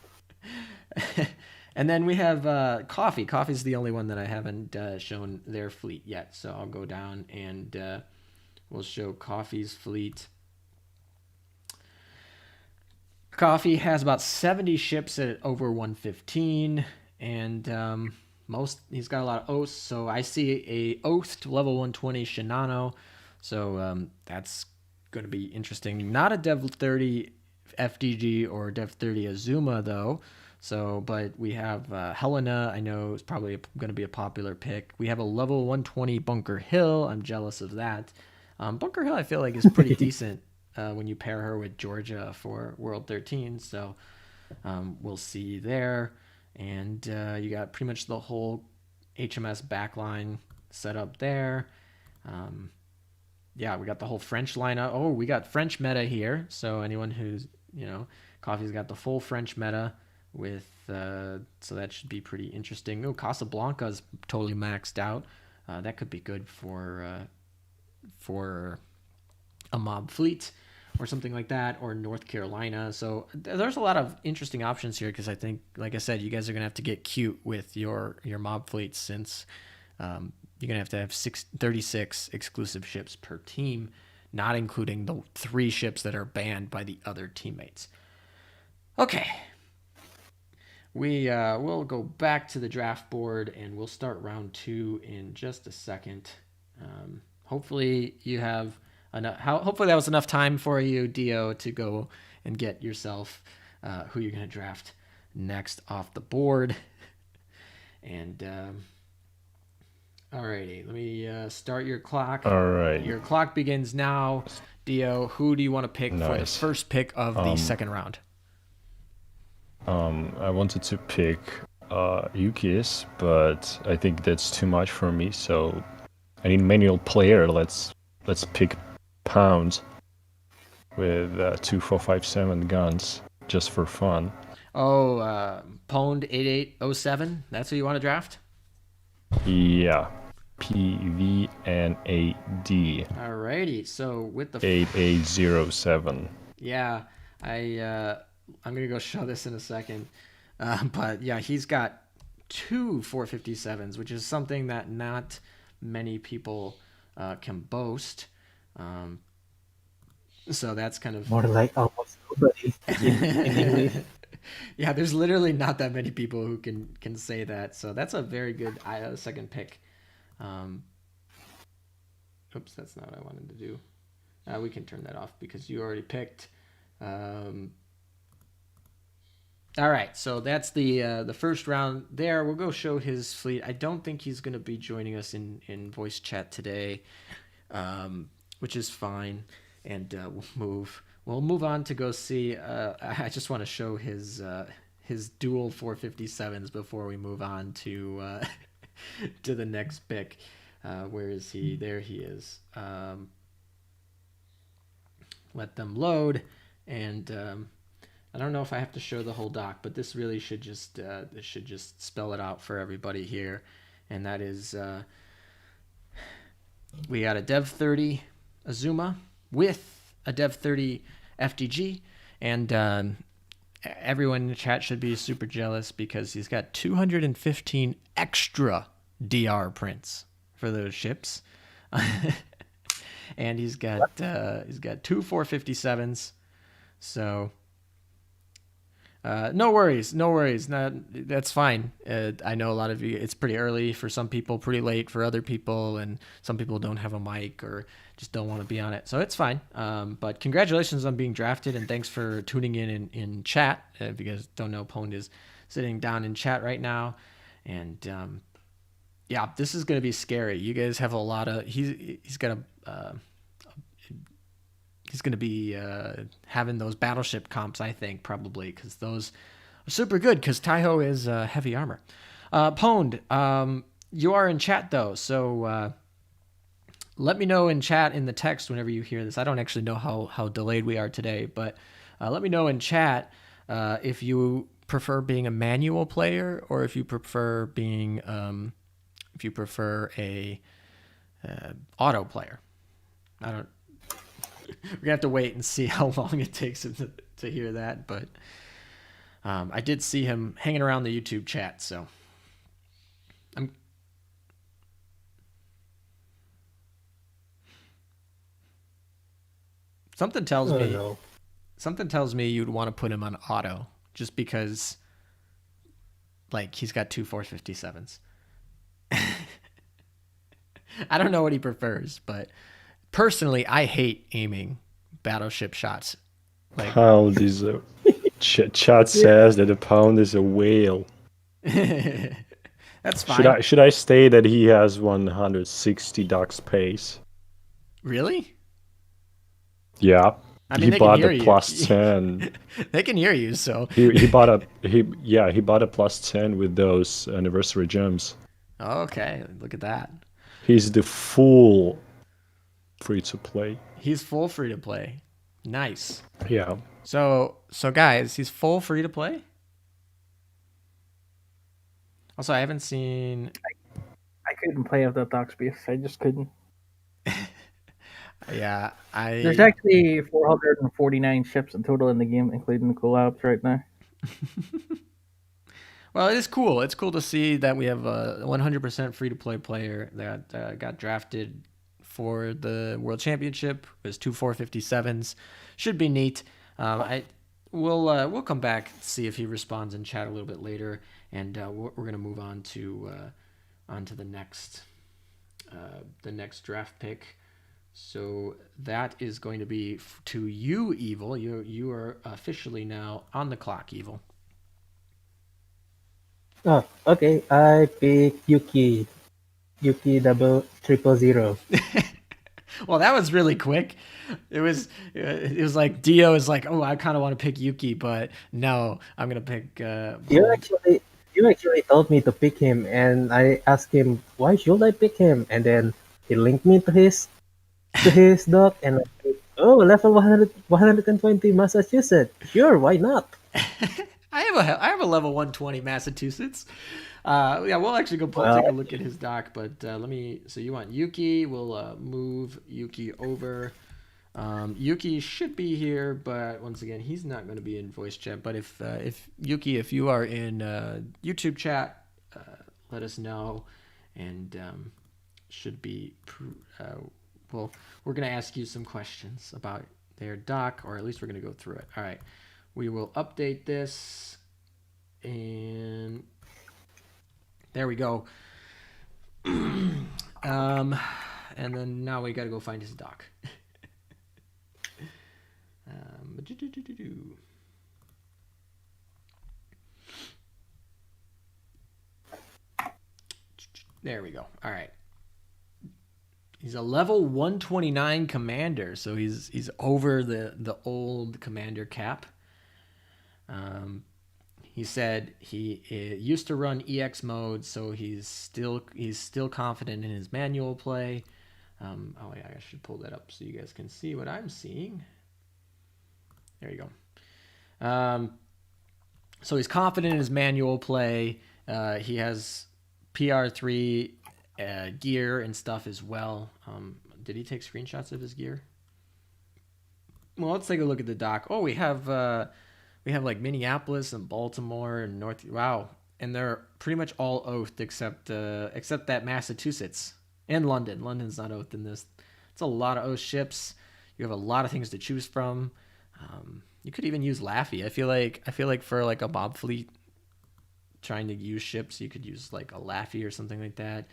And then we have Coffee. Coffee's the only one that I haven't shown their fleet yet. So I'll go down and we'll show Coffee's fleet. Coffee has about 70 ships at over 115, and he's got a lot of oaths. So I see a oathed level 120 Shinano. So that's going to be interesting. Not a Dev 30 FDG or Dev 30 Azuma though. So, but we have Helena. I know is probably going to be a popular pick. We have a level 120 Bunker Hill. I'm jealous of that. Bunker Hill, I feel like, is pretty decent when you pair her with Georgia for World 13. So we'll see there. And you got pretty much the whole HMS backline set up there. Yeah, we got the whole French lineup. Oh, we got French meta here. So anyone who's, Coffee's got the full French meta with, so that should be pretty interesting. Oh, Casablanca's totally maxed out. That could be good for a mob fleet or something like that, or North Carolina. So there's a lot of interesting options here because I think, like I said, you guys are going to have to get cute with your mob fleets since you're going to have 36 exclusive ships per team, not including the 3 ships that are banned by the other teammates. Okay. We'll go back to the draft board and we'll start round 2 in just a second. Hopefully you have enough. Hopefully that was enough time for you, Dio, to go and get yourself who you're going to draft next off the board. And alrighty, let me start your clock. All right. Your clock begins now. Dio, who do you want to pick for the first pick of the second round? I wanted to pick Yukis, but I think that's too much for me, so I need manual player. Let's pick Pound with 2457 guns just for fun. Oh, Pwned 8807. That's who you want to draft? Yeah, PVNAD. Alrighty. So with the 8807. Yeah, I'm gonna go show this in a second, but yeah, he's got 2 457s, which is something that not many people can boast. So that's kind of more like almost nobody in English. Yeah, there's literally not that many people who can say that. So that's a very good second pick. Oops, that's not what I wanted to do. We can turn that off because you already picked. All right, so that's the first round there. We'll go show his fleet. I don't think he's going to be joining us in voice chat today, which is fine. And we'll move on to go see. I just want to show his dual 457s before we move on to to the next pick. Where is he? There he is. Let them load, and I don't know if I have to show the whole doc, but this really should just spell it out for everybody here. and that is we got a Dev 30 Azuma with a Dev 30 FDG, and everyone in the chat should be super jealous because he's got 215 extra DR prints for those ships. And he's got two 457s. So no worries. That's fine. I know a lot of you, it's pretty early for some people, pretty late for other people, and some people don't have a mic or just don't want to be on it. So it's fine. But congratulations on being drafted, and thanks for tuning in chat. If you guys don't know, Pwned is sitting down in chat right now. And yeah, this is going to be scary. You guys have a lot of, he's going to be having those battleship comps, I think, probably, because those are super good, because Taiho is heavy armor. Pwned, you are in chat, though, so let me know in chat in the text whenever you hear this. I don't actually know how delayed we are today, but let me know in chat if you prefer being a manual player or if you prefer being a auto player. I don't. We're gonna have to wait and see how long it takes him to hear that, but I did see him hanging around the YouTube chat, so something tells me you'd want to put him on auto just because, like, he's got two 457s. I don't know what he prefers, but personally, I hate aiming battleship shots. Like, Pound is a chat says that a Pound is a whale. That's fine. Should I state that he has 160 ducks pace? Really? Yeah. I mean, he bought a plus 10. They can hear you, so he bought a plus 10 with those anniversary gems. Okay, look at that. He's the full free to play. He's full free to play. Nice. Yeah. So guys, he's full free to play. Also, I haven't seen. I couldn't play with that dock space. I just couldn't. Yeah, There's actually 449 ships in total in the game, including the collabs right now. Well, it is cool. It's cool to see that we have a 100% free-to-play player that got drafted for the World Championship. There's two 457s. Should be neat. We'll come back and see if he responds in chat a little bit later, and we're gonna move on to the next draft pick. So that is going to be to you, Evil. You are officially now on the clock, Evil. Oh, okay. I pick Yuki. Yuki 000. Well, that was really quick. It was like Dio is like, oh, I kind of want to pick Yuki, but no, I'm gonna pick. You actually told me to pick him, and I asked him why should I pick him, and then he linked me to his doc, and I said, oh, level 120 Massachusetts. Sure, why not? I have a level 120 Massachusetts. Yeah, we'll actually go take a look at his doc, but let me. So you want Yuki? We'll move Yuki over. Yuki should be here, but once again, he's not going to be in voice chat. But if Yuki, if you are in YouTube chat, let us know, and should be. Well, we're going to ask you some questions about their doc, or at least we're going to go through it. All right, we will update this, and there we go. And then now we got to go find his doc. There we go. All right. He's a level 129 commander, so he's over the old commander cap. He said he used to run EX mode, so he's still confident in his manual play. Oh yeah, I should pull that up so you guys can see what I'm seeing. There you go. So he's confident in his manual play. He has PR3 gear and stuff as well. Did he take screenshots of his gear? Well, let's take a look at the dock. Oh, we have like Minneapolis and Baltimore and North. Wow, and they're pretty much all oathed except that Massachusetts and London. London's not oathed in this. It's a lot of oath ships. You have a lot of things to choose from. You could even use Laffy. I feel like for like a mob fleet trying to use ships, you could use like a Laffy or something like that.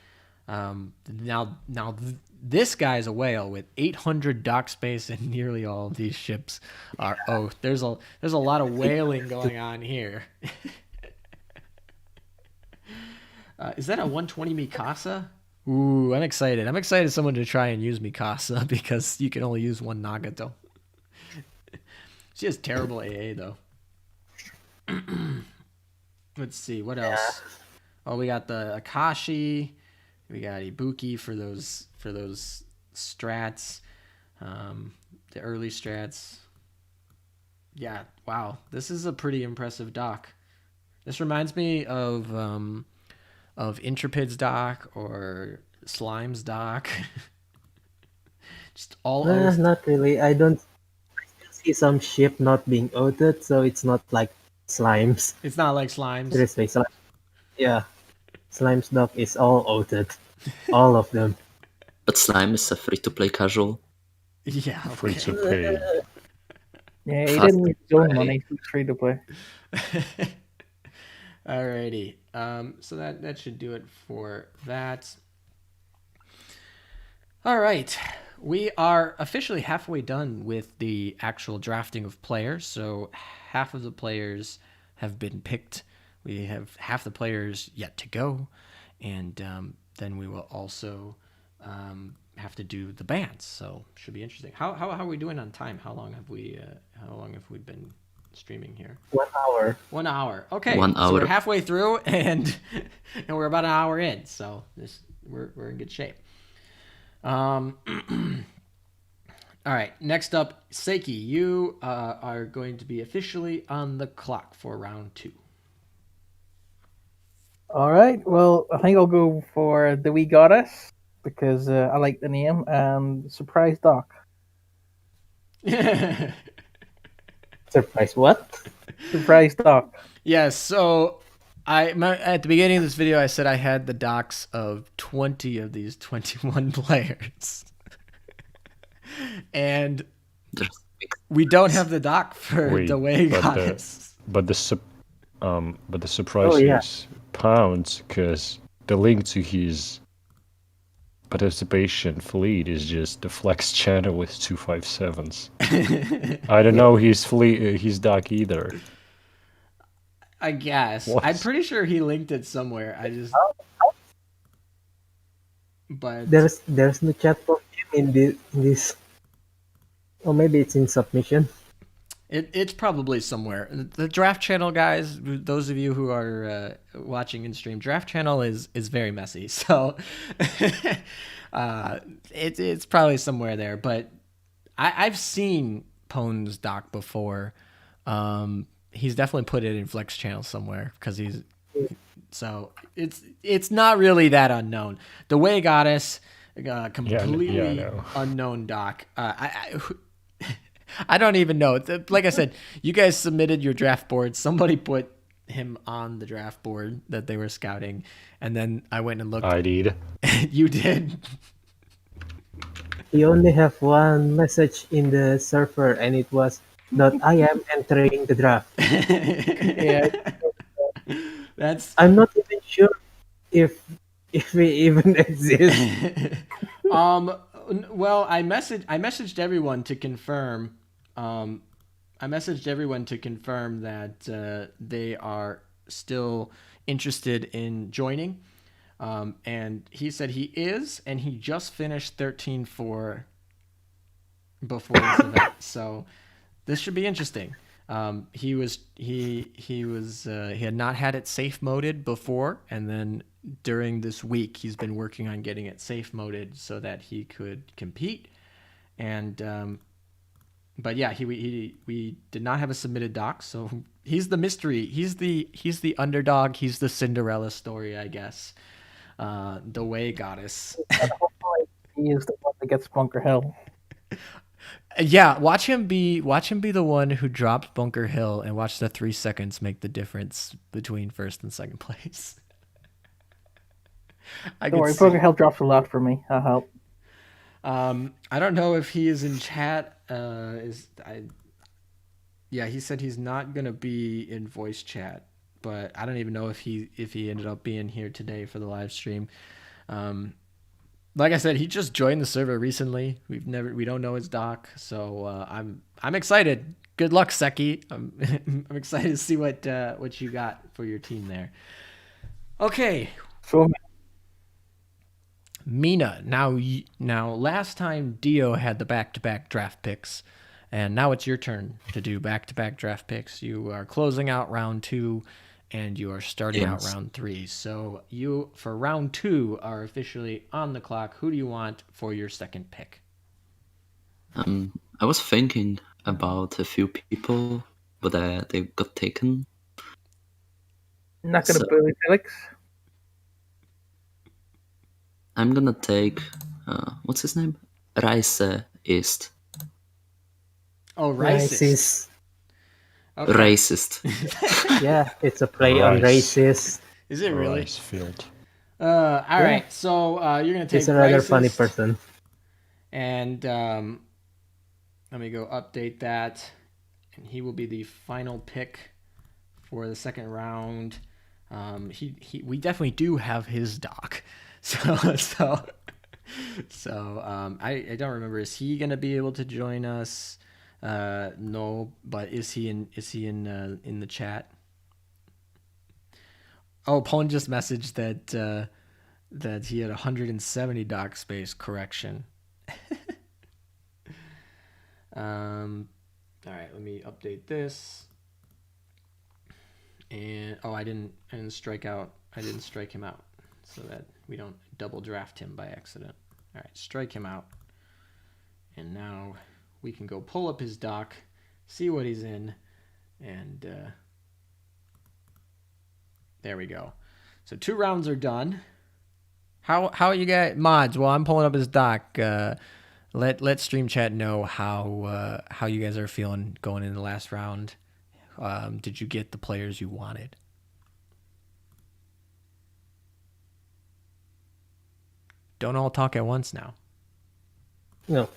Now this guy's a whale with 800 dock space, and nearly all of these ships are oath. There's a lot of whaling going on here. Is that a 120 Mikasa? Ooh, I'm excited. I'm excited someone to try and use Mikasa because you can only use one Nagato. She has terrible AA though. Let's see what else. Oh, we got the Akashi. We got Ibuki for those strats, the early strats. Yeah, wow, this is a pretty impressive dock. This reminds me of Intrepid's dock or Slime's dock. Just all oath. Not really. I still see some ship not being oathed, so it's not like Slimes. It's not like Slimes. Seriously, yeah. Slime's dock is all oathed. All of them. But Slime is a free-to-play casual. Yeah, okay. Free to pay. Yeah, he didn't use his own money. He's free to play. Alrighty. So that should do it for that. All right. We are officially halfway done with the actual drafting of players. So half of the players have been picked. We have half the players yet to go. And then we will also have to do the bands. So should be interesting. How are we doing on time? How long have we been streaming here? 1 hour. 1 hour. Okay. 1 hour. So we're halfway through and we're about an hour in. So we're in good shape. All right. Next up, Seiki, you are going to be officially on the clock for round 2. All right. Well, I think I'll go for the Wee Goddess because I like the name and Surprise Doc. Surprise what? Surprise Doc. Yes. So at the beginning of this video, I said I had the docs of 20 of these 21 players, and we don't have the doc for the Way Goddess. But the surprise is Pounds because the link to his participation fleet is just the flex channel with 257s. I don't know his doc either. I guess. What? I'm pretty sure he linked it somewhere. But There's no chat for him in this. Or maybe it's in submission. It's probably somewhere. The draft channel, guys, those of you who are watching in stream, draft channel is very messy. So it's probably somewhere there. But I've seen Pone's doc before. He's definitely put it in Flex channel somewhere because so it's not really that unknown. The Way Goddess, completely unknown doc. I don't even know. Like I said, you guys submitted your draft board. Somebody put him on the draft board that they were scouting, and then I went and looked. I did. You did. He only have one message in the server, and it was that I am entering the draft. Yeah. I'm not even sure if we even exist. Well, I messaged everyone to confirm. That they are still interested in joining. And he said he is, and he just finished 13-4 before this event. So this should be interesting. He had not had it safe moded before, and then during this week he's been working on getting it safe moded so that he could compete. And but yeah, we did not have a submitted doc, so he's the mystery. He's the underdog. He's the Cinderella story, I guess. the Way Goddess. He is the one that gets Bunker Hill. Yeah, watch him be the one who drops Bunker Hill, and watch the 3 seconds make the difference between first and second place. Don't worry, Bunker Hill drops a lot for me. I'll help. I don't know if he is in chat. Yeah, he said he's not gonna be in voice chat, but I don't even know if he ended up being here today for the live stream. Like I said, he just joined the server recently. We don't know his doc, so I'm excited. Good luck, Seki. I'm excited to see what you got for your team there. Okay. So, Mina, now last time Dio had the back-to-back draft picks, and now it's your turn to do back-to-back draft picks. You are closing out round 2, and you are starting out round 3. So you, for round 2, are officially on the clock. Who do you want for your second pick? I was thinking about a few people, but they got taken. Not gonna bully Felix. I'm gonna take what's his name? Rice East. Oh, racist. Okay. Racist. Yeah, it's a play on racist. Is it really? Ricefield. All right. So you're gonna take. He's a rather funny person. And let me go update that, and he will be the final pick for the second round. We definitely do have his doc. So I don't remember. Is he gonna be able to join us? No, but is he in the chat? Oh, Pone just messaged that he had 170 doc space correction. All right, let me update this. And I didn't strike out. I didn't strike him out, so that we don't double draft him by accident. All right, strike him out. And now we can go pull up his doc, see what he's in, and there we go. So 2 rounds are done. How you guys mods? Well, I'm pulling up his doc. Let Stream Chat know how you guys are feeling going in the last round. Did you get the players you wanted? Don't all talk at once now. No.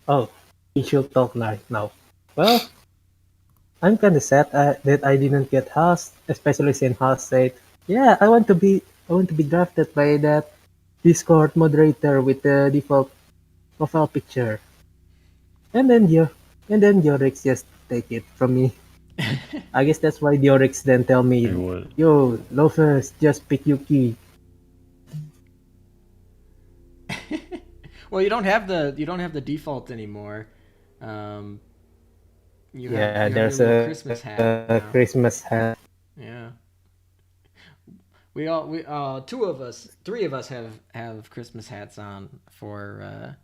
Oh, we should talk right now. Well, I'm kind of sad that I didn't get Haas, especially since Haas said, "Yeah, I want to be drafted by that Discord moderator with the default profile picture." And then Diorix just take it from me. I guess that's why Diorix then tell me, "Yo, Loafers, just pick Yuki." Well, you don't have the default anymore. There's a Christmas hat. Christmas hat. Yeah. We 3 of us have Christmas hats on for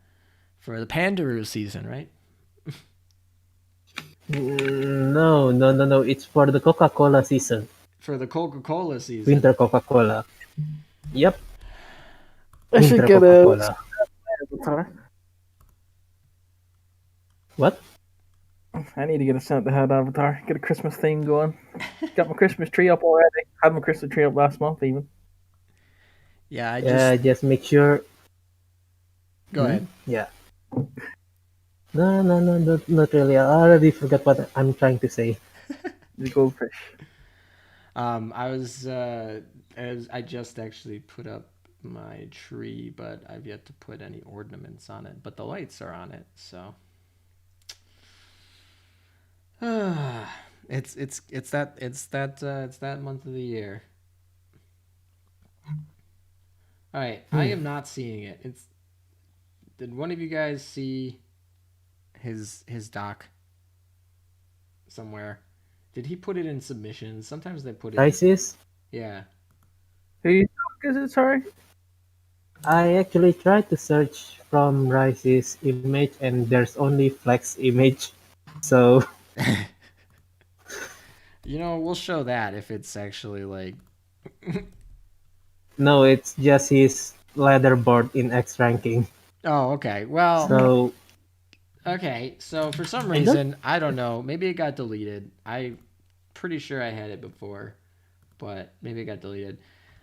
the Pandaroo season, right? No. It's for the Coca-Cola season. For the Coca-Cola season. Winter Coca-Cola. Yep. I should get a avatar. What? I need to get a Santa hat avatar. Get a Christmas theme going. Got my Christmas tree up already. Had my Christmas tree up last month even. Yeah, just make sure. Go ahead. Yeah. No, not really. I already forgot what I'm trying to say. The goldfish. I just actually put up my tree, but I've yet to put any ornaments on it. But the lights are on it, so. It's that month of the year. All right, I am not seeing it. Did one of you guys see his doc somewhere? Did he put it in submissions? Sometimes they put it. Isis? Yeah. Whose doc is it? Sorry. I actually tried to search from Rice's image, and there's only Flex image. So. We'll show that if it's actually like. No, it's just his leaderboard in X ranking. Oh, okay. Well, So okay. So for some I don't- reason, I don't know. Maybe it got deleted. I'm pretty sure I had it before, but maybe it got deleted.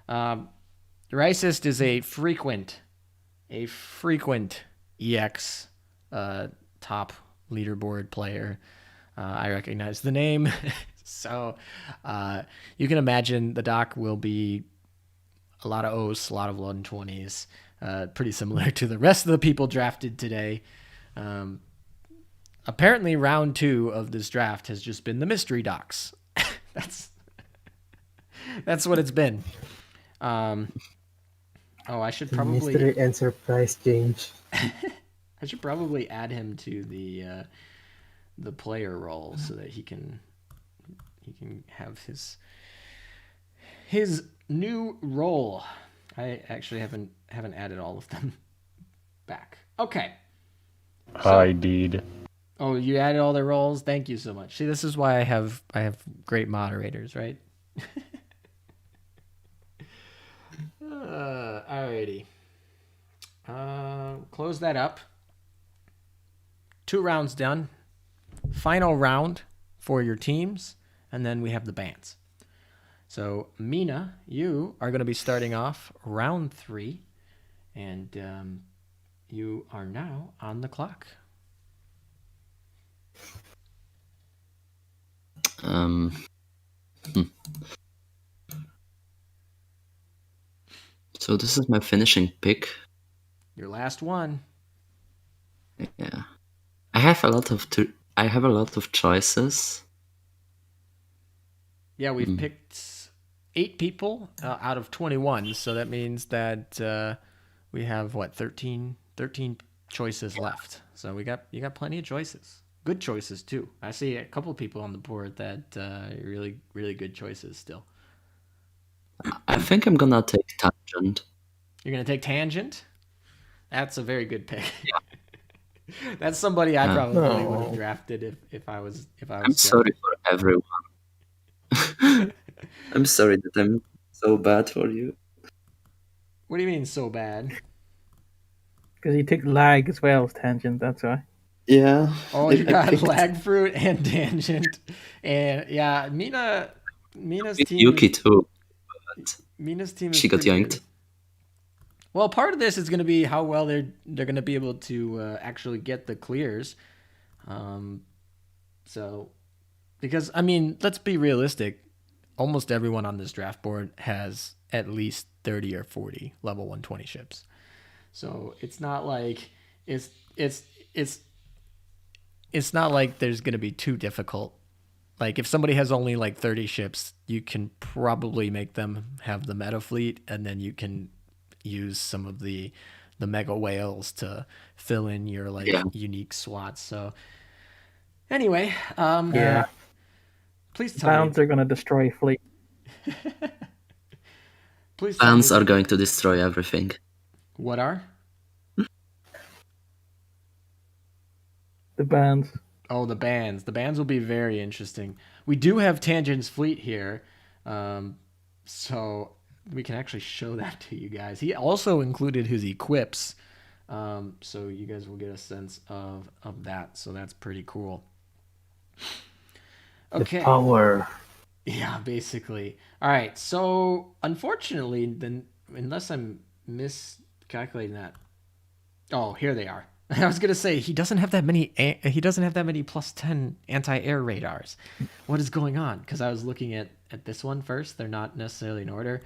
Racist is a frequent EX top leaderboard player. I recognize the name. So you can imagine the doc will be a lot of O's, a lot of 120s, pretty similar to the rest of the people drafted today. Apparently, round 2 of this draft has just been the mystery docs. That's what it's been. I should probably mystery and surprise change. I should probably add him to the player role so that he can have his new role. I actually haven't added all of them back. Okay. I did. Oh, you added all their roles? Thank you so much. See, this is why I have great moderators, right? Alrighty. Close that up. 2 rounds done. Final round for your teams, and then we have the bands. So, Mina, you are going to be starting off round 3, and you are now on the clock. So this is my finishing pick. Your last one. Yeah, I have a lot of choices. Yeah, we've picked 8 people out of 21, so that means that we have 13 choices left. So you got plenty of choices. Good choices too. I see a couple of people on the board that really good choices still. I think I'm gonna take Tangent. You're gonna take Tangent? That's a very good pick. Yeah. That's somebody I probably would have drafted if I was. I'm sorry for everyone. I'm sorry that I'm so bad for you. What do you mean so bad? Because you took lag as well as tangent, that's why. Yeah. Oh, you got lag fruit and tangent, and yeah, Mina's team. Yuki too. Mina's team is she got yanked. Good. Well, part of this is going to be how well they're going to be able to actually get the clears. So, because I mean, let's be realistic. Almost everyone on this draft board has at least 30 or 40 level 120 ships. So it's not like it's not like there's going to be too difficult. Like if somebody has only like 30 ships, you can probably make them have the meta fleet, and then you can use some of the mega whales to fill in your unique SWATs. So anyway, please tell Bounds are going to destroy fleet. Please Bands are going to destroy everything. What are? The bands. Oh, the bands. The bands will be very interesting. We do have Tangent's fleet here, so we can actually show that to you guys. He also included his equips, so you guys will get a sense of that. So that's pretty cool. Okay. The power. Yeah, basically. All right. So unfortunately, then unless I'm miscalculating that, oh, here they are. I was gonna say he doesn't have that many. He doesn't have that many +10 anti-air radars. What is going on? Because I was looking at this one first. They're not necessarily in order,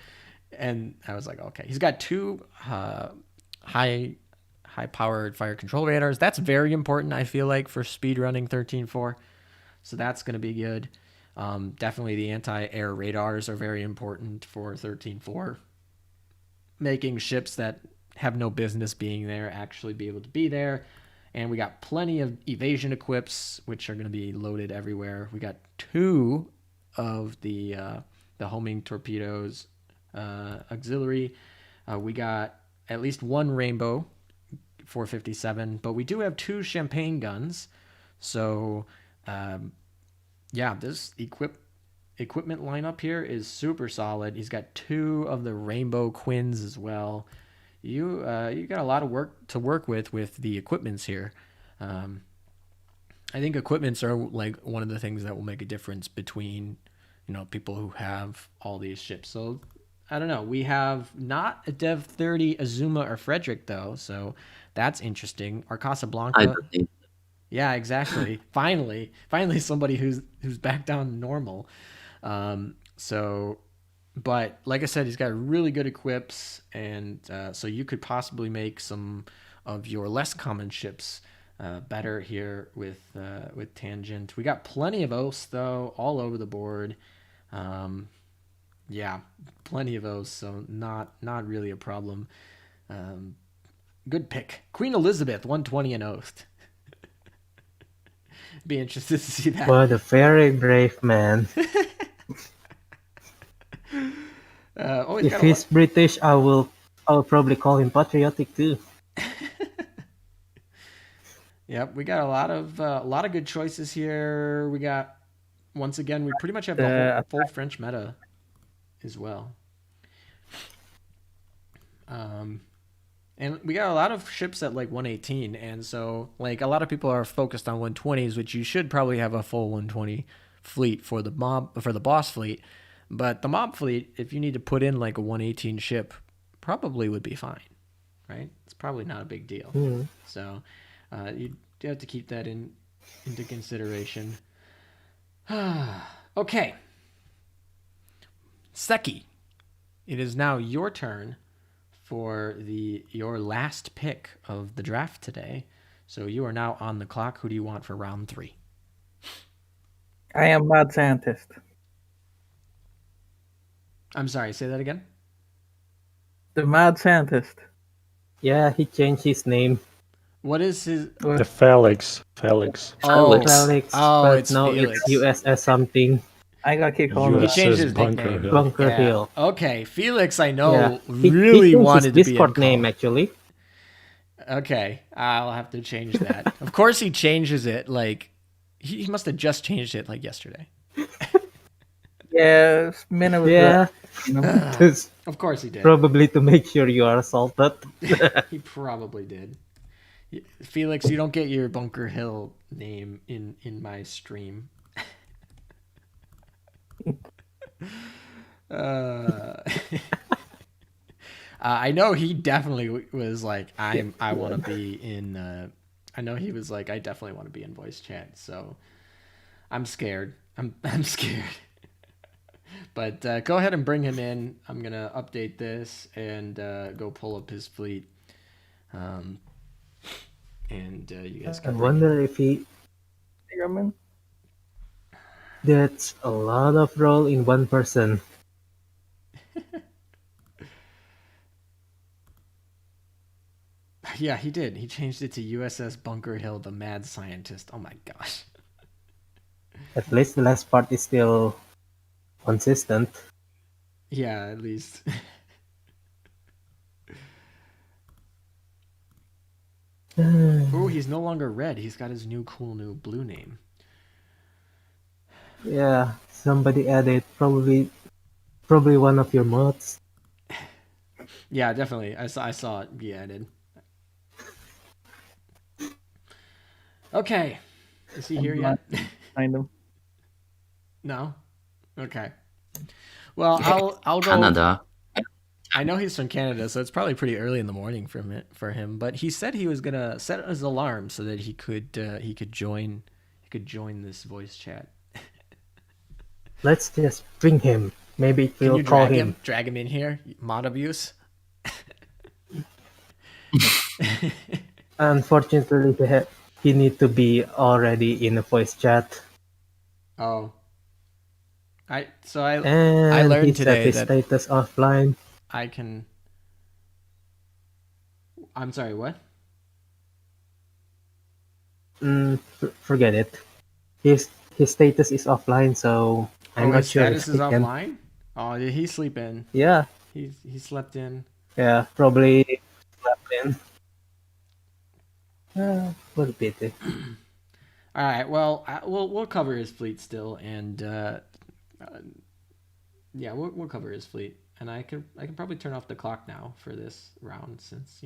and I was like, okay, he's got 2 high-powered fire control radars. That's very important, I feel like, for speedrunning 13.4. So that's gonna be good. Definitely the anti-air radars are very important for 13.4. Making ships that have no business being there actually be able to be there. And we got plenty of evasion equips, which are going to be loaded everywhere. We got 2 of the homing torpedoes auxiliary. We got at least 1 rainbow 457, but we do have 2 champagne guns. So this equip equipment lineup here is super solid. He's got 2 of the Rainbow Quins as well. You got a lot of work to work with the equipments here. I think equipments are like one of the things that will make a difference between, people who have all these ships. So I don't know. We have not a Dev 30 Azuma or Frederick though, so that's interesting. Our I Casablanca. don't need. Yeah, exactly. Finally somebody who's back down to normal. So, but like I said, he's got really good equips, and so you could possibly make some of your less common ships better here with Tangent. We got plenty of Oaths though, all over the board. Yeah, plenty of Oaths, so not really a problem. Good pick, Queen Elizabeth, 120 and Oath. Be interested to see that. What a very brave man. If he's British, I'll probably call him patriotic too. Yep, we got a lot of good choices here. We got, once again, we pretty much have the whole full French meta as well. And we got a lot of ships at like 118, and so like a lot of people are focused on 120s, which you should probably have a full 120 fleet for the boss fleet. But the mob fleet, if you need to put in like a 118 ship, probably would be fine, right? It's probably not a big deal. Mm-hmm. So you have to keep that into consideration. Okay. Seki, it is now your turn for your last pick of the draft today. So you are now on the clock. Who do you want for round 3? I am Mad Scientist. I'm sorry, say that again? The Mad Scientist. Yeah, he changed his name. What is his... The Felix. Oh, Felix, oh, but it's now Felix. it's USS something. I gotta keep calling He him. changed his Bunker nickname. Hill. Bunker Yeah. Hill. Okay, Felix, I know, Yeah. really he wanted his to be in Discord call. name actually. Okay, I'll have to change that. Of course he changes it, like, he must have just changed it, like, yesterday. Yeah, minute was Yeah, just Of course he did. probably to make sure you are assaulted. He probably did. Felix, you don't get your Bunker Hill name in my stream. I know he definitely was like, I want to be in. I know he was like, I definitely want to be in voice chat. So I'm scared. I'm scared. But go ahead and bring him in. I'm gonna update this and go pull up his fleet. And you guys I can. wonder if he. That's a lot of role in one person. Yeah, he did. He changed it to USS Bunker Hill, the Mad Scientist. Oh my gosh. At least the last part is still consistent. Yeah, at least. Oh, he's no longer red. He's got his new cool new blue name. Yeah, somebody added probably one of your mods. Yeah, definitely. I saw it be added. Okay. Is he here yet? Find him. No? Okay. Well, I'll go. Canada. I know he's from Canada, so it's probably pretty early in the morning for him. But he said he was gonna set his alarm so that he could join this voice chat. Let's just bring him. Maybe it Can will you call drag him. Drag him in here? Mod abuse? Unfortunately, he need to be already in a voice chat. Oh. I And learned he set today his that status offline. I can. I'm sorry. What? Forget it. His status is offline, so I'm not his sure status if is he can. offline. Oh, did he sleep in? Yeah, He slept in. yeah, probably slept in. What a pity. All right. Well, we'll cover his fleet still, and Yeah, we'll cover his fleet, and I can probably turn off the clock now for this round since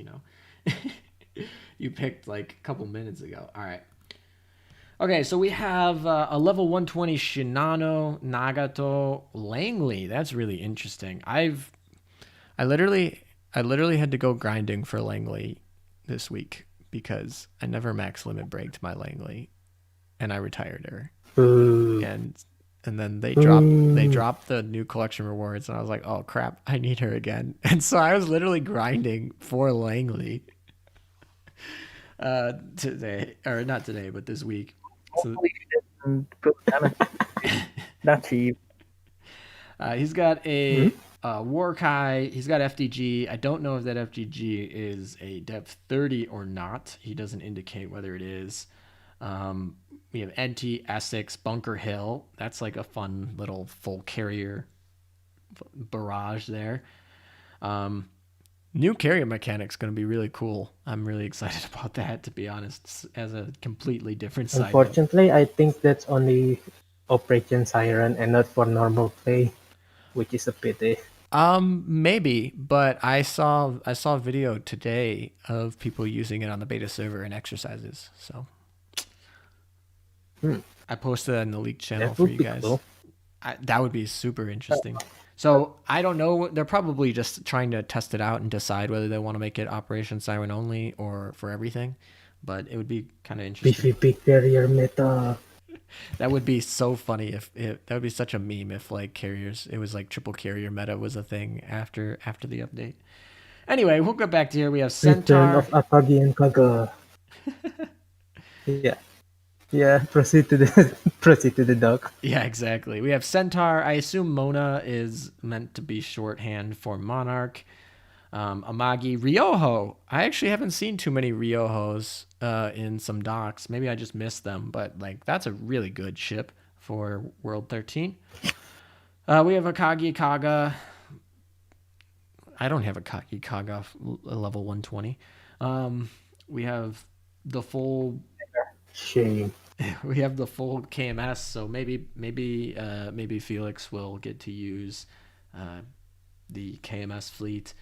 you picked like a couple minutes ago. All right. Okay, so we have a level 120 Shinano, Nagato, Langley. That's really interesting. I literally had to go grinding for Langley this week because I never max limit braked my Langley, and I retired her. And then they dropped the new collection rewards, and I was like, oh crap, I need her again. And so I was literally grinding for Langley today, or not today, but this week. So, Not cheap. he's got a Warkai. He's got FDG. I don't know if that FDG is a depth 30 or not. He doesn't indicate whether it is. We have NT, Essex, Bunker Hill. That's like a fun little full carrier barrage there. New carrier mechanic's going to be really cool. I'm really excited about that, to be honest, as a completely different side. Unfortunately, I think that's only Operation Siren and not for normal play, which is a pity. Maybe, but I saw a video today of people using it on the beta server in exercises. So I posted that in the leak channel for you guys. Cool. That would be super interesting. So I don't know. They're probably just trying to test it out and decide whether they want to make it Operation Siren only or for everything. But it would be kind of interesting. PvP carrier meta. That would be so funny that would be such a meme if like carriers, it was like triple carrier meta was a thing after the update. Anyway, we'll go back to here. We have Centaur. Return of Akagi and Kaga. Yeah, proceed to the dock. Yeah, exactly. We have Centaur. I assume Mona is meant to be shorthand for Monarch. Amagi, Ryoho. I actually haven't seen too many Ryohos in some docks. Maybe I just missed them, but like that's a really good ship for World 13. We have Akagi Kaga. I don't have Akagi Kaga level 120. We have the full... Shame. We have the full KMS, so maybe Felix will get to use the KMS fleet.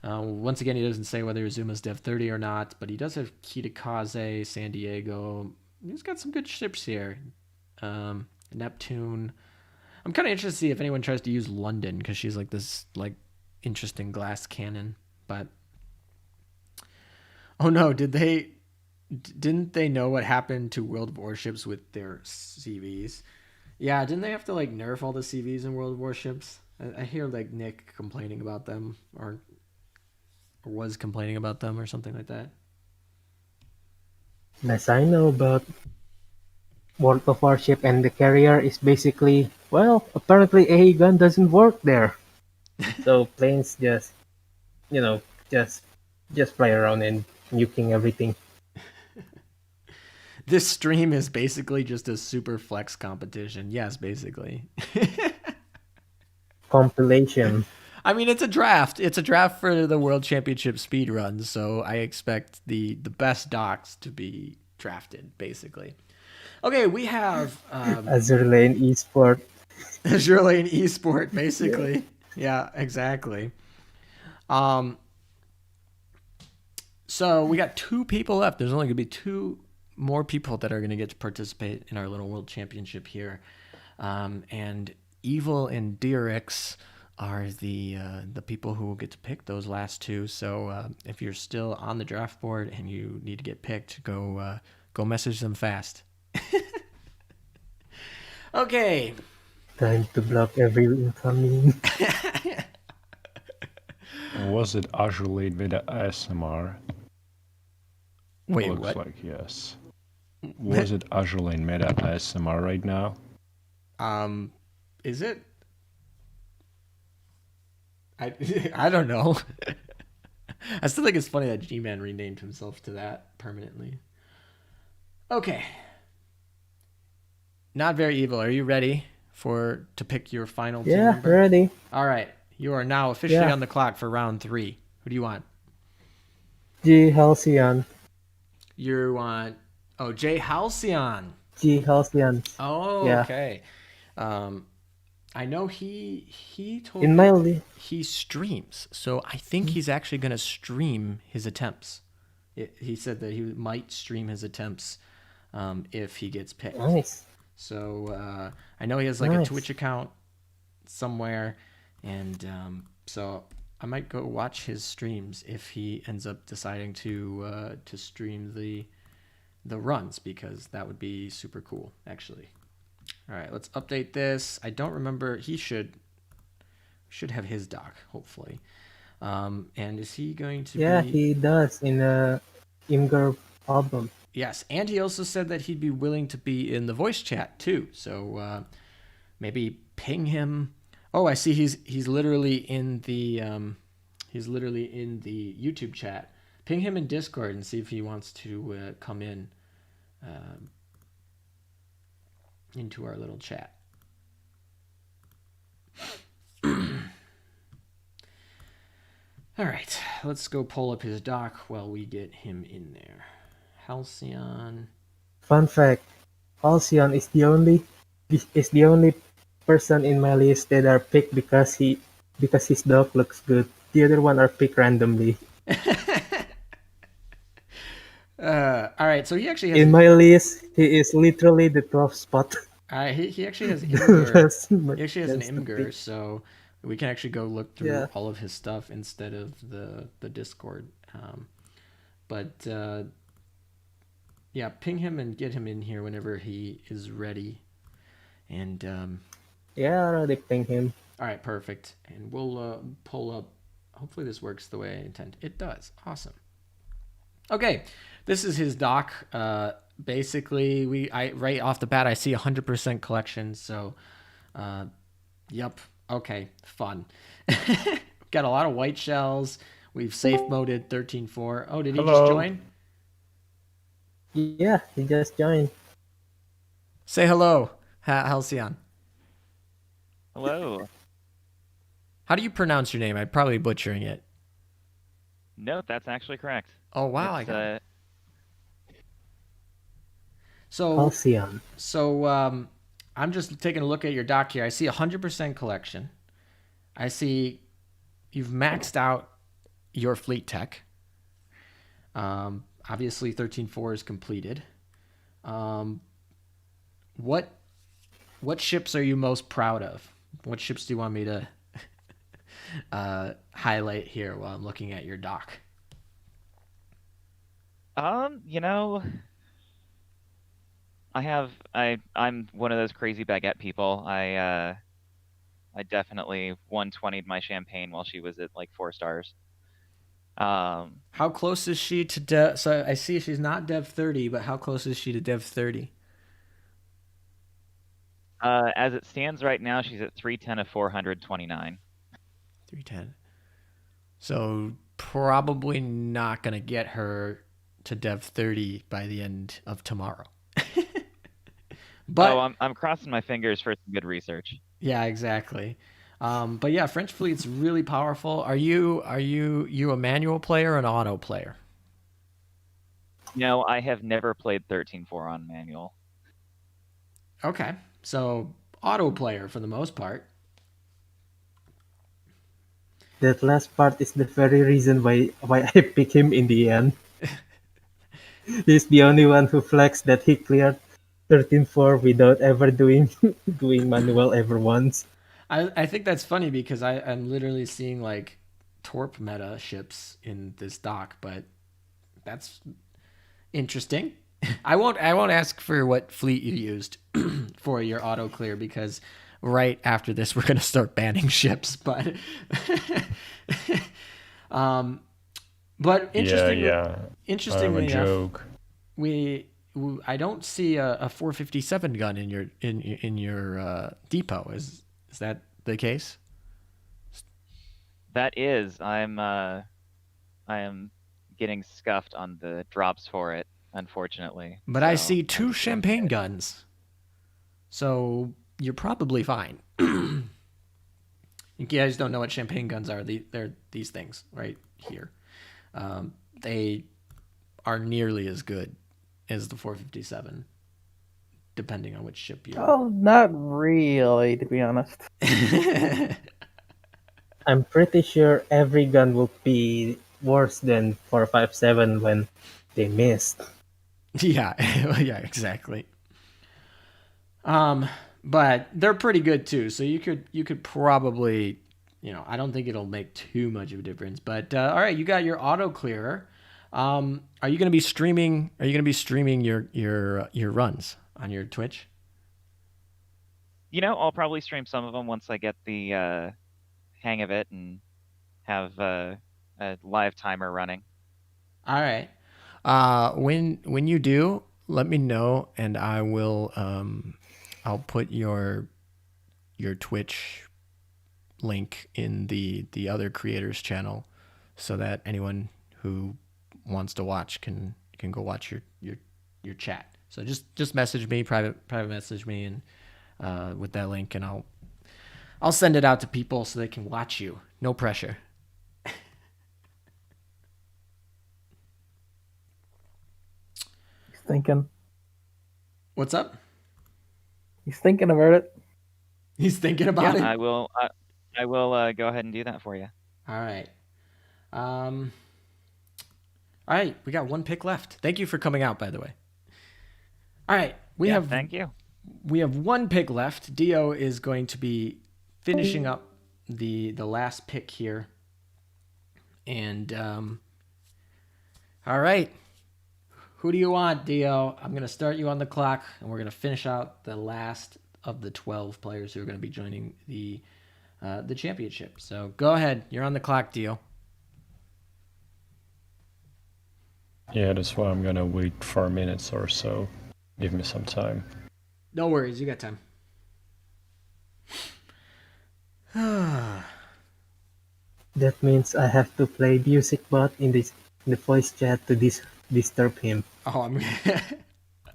Once again, he doesn't say whether Azuma's Dev 30 or not, but he does have Kitakaze, San Diego. He's got some good ships here. Neptune. I'm kind of interested to see if anyone tries to use London, because she's like this like interesting glass cannon. But oh no, didn't they know what happened to World of Warships with their CVs? Yeah, didn't they have to like nerf all the CVs in World of Warships? I hear like Nick complaining about them, or was complaining about them, or something like that. As I know about World of Warship and the carrier is basically, well, apparently a gun doesn't work there. So planes just fly around and nuking everything. This stream is basically just a super flex competition. Yes, basically. Compilation. I mean, it's a draft. It's a draft for the World Championship speedrun, so I expect the best docks to be drafted, basically. Okay, we have... Azur Lane Esport. Azur Lane Esport, basically. Yeah, exactly. So we got 2 people left. There's only going to be 2 more people that are going to get to participate in our little World Championship here. And Evil and Dirix are the people who will get to pick those last 2. So if you're still on the draft board and you need to get picked, go message them fast. Okay. Time to block every incoming. Was it Azur Lane with the ASMR? Wait, Looks what? like yes. Was it Azur Lane Meta ASMR right now? Is it? I don't know. I still think it's funny that GMAN renamed himself to that permanently. Okay. Not very evil. Are you ready to pick your final team member? Yeah, ready. All right. You are now officially on the clock for round 3. Who do you want? G Halcyon. You want... Jay Halcyon. G Halcyon. Oh, yeah. Okay. I know he told In me my li- he streams, so I think he's actually going to stream his attempts. He said that he might stream his attempts if he gets picked. Nice. So I know he has like a Twitch account somewhere, and so I might go watch his streams if he ends up deciding to stream the runs, because that would be super cool, actually. All right, let's update this. I don't remember. He should have his doc, hopefully. And is he going to Yeah, be... he does in a Imgur album. Yes, and he also said that he'd be willing to be in the voice chat too. So maybe ping him. Oh, I see. He's literally in the YouTube chat. Ping him in Discord and see if he wants to come in into our little chat. All right, let's go pull up his doc while we get him in there. Halcyon. Fun fact: Halcyon is the only person in my list that are picked because his dog looks good. The other one are picked randomly. All right, so he actually has... In my list, he is literally the 12th spot. He actually has Imgur. He actually has an That's the Imgur, pick. so we can actually go look through Yeah. all of his stuff instead of the Discord. But yeah, ping him and get him in here whenever he is ready. And Yeah, I already pinged him. all right, perfect. And we'll pull up. Hopefully this works the way I intend. It does. Awesome. Okay, this is his doc. Basically, right off the bat, I see 100% collection. So, yep. Okay, fun. Got a lot of white shells. We've safe moded 13.4. Oh, did he just join? Yeah, he just joined. Say hello, Halcyon. Hello. How do you pronounce your name? I'm probably butchering it. No, that's actually correct. Oh wow, It's, I got it. So Halcyon. I'm just taking a look at your doc here. I see 100% collection. I see you've maxed out your fleet tech. Obviously 13.4 is completed. What ships are you most proud of? What ships do you want me to highlight here while I'm looking at your doc? You know, I'm one of those crazy baguette people. I definitely 120'd my champagne while she was at like 4 stars. How close is she to Dev? So I see she's not Dev 30, but how close is she to Dev 30? As it stands right now, she's at 310 of 429. 310. So probably not gonna get her to Dev 30 by the end of tomorrow. But I'm crossing my fingers for some good research. yeah, exactly. But yeah, French Fleet's really powerful. Are you a manual player or an auto player? No, I have never played 13.4 on manual. Okay, so auto player for the most part. That last part is the very reason why I pick him in the end. He's the only one who flexed that he cleared 13.4 without ever doing manual ever once. I think that's funny because I'm literally seeing like Torp meta ships in this doc, but that's interesting. I won't ask for what fleet you used for your auto clear, because right after this we're gonna start banning ships. But interestingly, interestingly enough, joke. I don't see a 457 gun in your depot. Is that the case? That is, I am getting scuffed on the drops for it, unfortunately. But I see 2 champagne guns, so you're probably fine. You guys don't know what champagne guns are. They're these things right here. They are nearly as good as the 457. depending on which ship you. Oh, not really, to be honest. I'm pretty sure every gun will be worse than 457 when they missed. Yeah, yeah, exactly. But they're pretty good too. So you could probably, I don't think it'll make too much of a difference. But all right, you got your auto clearer. Are you going to be streaming? Are you going to be streaming your runs on your Twitch? I'll probably stream some of them once I get the hang of it and have a live timer running. All right. When you do, let me know, and I will. I'll put your Twitch link in the other creators channel, so that anyone who wants to watch can go watch your chat. So just message me, private message me, and with that link, and I'll send it out to people so they can watch you. No pressure. He's thinking. What's up? He's thinking about it. He's thinking about it. I will go ahead and do that for you. All right. All right, we got one pick left. Thank you for coming out, by the way. All right, Thank you. We have one pick left. Dio is going to be finishing up the last pick here. And all right. Who do you want, Dio? I'm going to start you on the clock, and we're going to finish out the last of the 12 players who are going to be joining the championship. So go ahead. You're on the clock, Dio. Yeah, that's why I'm gonna wait 4 minutes or so. Give me some time. No worries. You got time. That means I have to play music bot in the voice chat to disturb him. Oh, I'm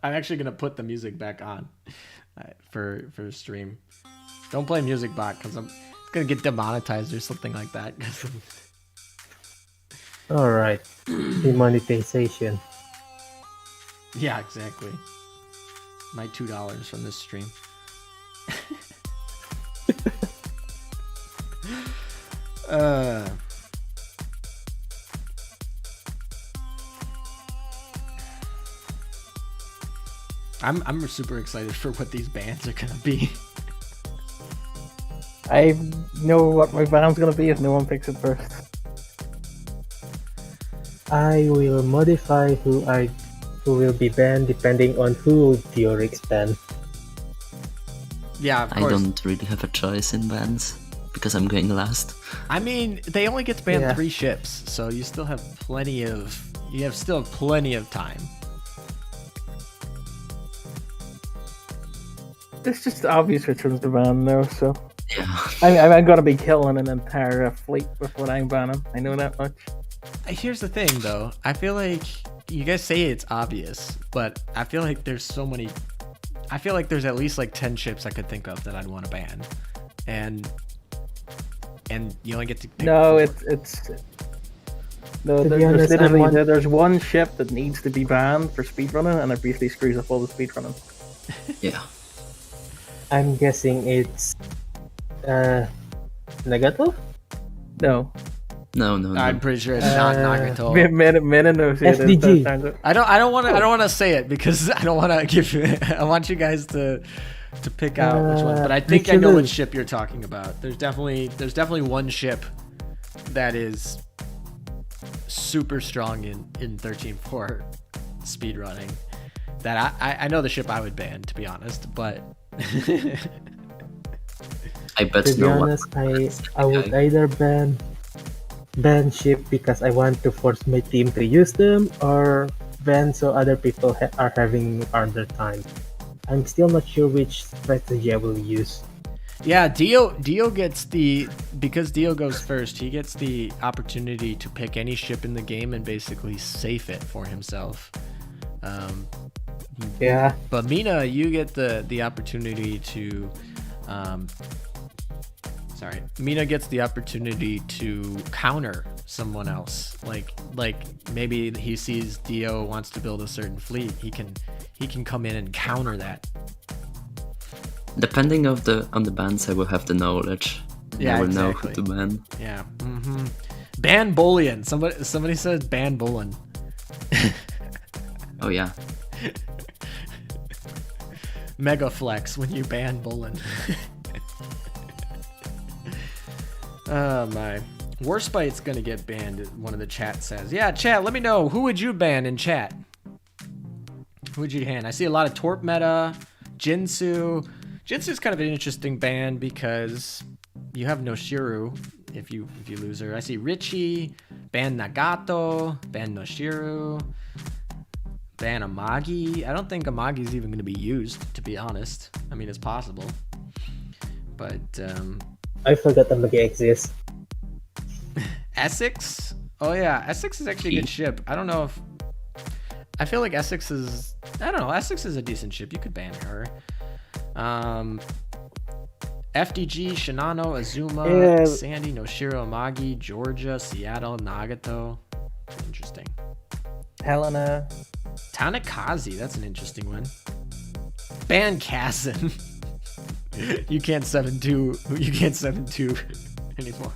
actually gonna put the music back on for stream. Don't play music bot because it's gonna get demonetized or something like that. All right, demonetization. Yeah, exactly. My $2 from this stream. I'm super excited for what these bands are gonna be. I know what my band's gonna be if no one picks it first. I will modify who will be banned depending on who Diorix ban. Yeah, of I course. don't really have a choice in bans because I'm going last. I mean, they only get to ban Yeah. 3 ships, so you still have plenty of time. It's just obvious which one's the ban, though. So Yeah. I'm gonna be killing an entire fleet with what I'm banning. I know that much. Here's the thing, though. I feel like you guys say it's obvious, but I feel like there's so many. I feel like there's at least like 10 ships I could think of that I'd want to ban, and you only get to pick No, 4. it's no. To be There's honest, literally there's one ship that needs to be banned for speedrunning, and it basically screws up all the speedrunning. Yeah. I'm guessing it's Nagato? No, No. I'm pretty sure it's not Nagato. Mena knows it. SDG. I don't want to say it because I don't want to give you. I want you guys to pick out which one. But I think I know which ship you're talking about. There's definitely one ship that is super strong in 13.4 speedrunning. That I know the ship I would ban, to be honest, but. I bet To be no one. honest, I would either ban ship because I want to force my team to use them, or ban so other people are having harder time. I'm still not sure which strategy I will use. Yeah, Dio gets because Dio goes first, he gets the opportunity to pick any ship in the game and basically safe it for himself. Yeah. But Mina, you get the opportunity to Mina gets the opportunity to counter someone else. Like maybe he sees Dio wants to build a certain fleet. He can come in and counter that Depending on the bans, I will have the knowledge. Yeah, I will know exactly. who to ban. Yeah. Mm-hmm. Ban Bullion. Somebody says ban Bullion. Oh yeah. Mega flex when you ban Bullion. Oh my. Warspite's gonna get banned, one of the chat says. Yeah, chat, let me know. Who would you ban in chat? Who would you ban? I see a lot of Torp meta, Jinsu. Jinsu's kind of an interesting ban because you have Noshiru if you lose her. I see Richie, ban Nagato, ban Noshiru, ban Amagi. I don't think Amagi's even gonna be used, to be honest. I mean, it's possible. But I forgot Amagi exists. Essex? Oh yeah, Essex is actually a good ship. I don't know if... I feel like Essex is... I don't know, Essex is a decent ship. You could ban her. FDG, Shinano, Azuma, Yeah. Sandy, Noshiro, Amagi, Georgia, Seattle, Nagato. Interesting. Helena. Tanakazi, that's an interesting one. Ban Kassin. You can't 7-2. You can't 7-2 anymore.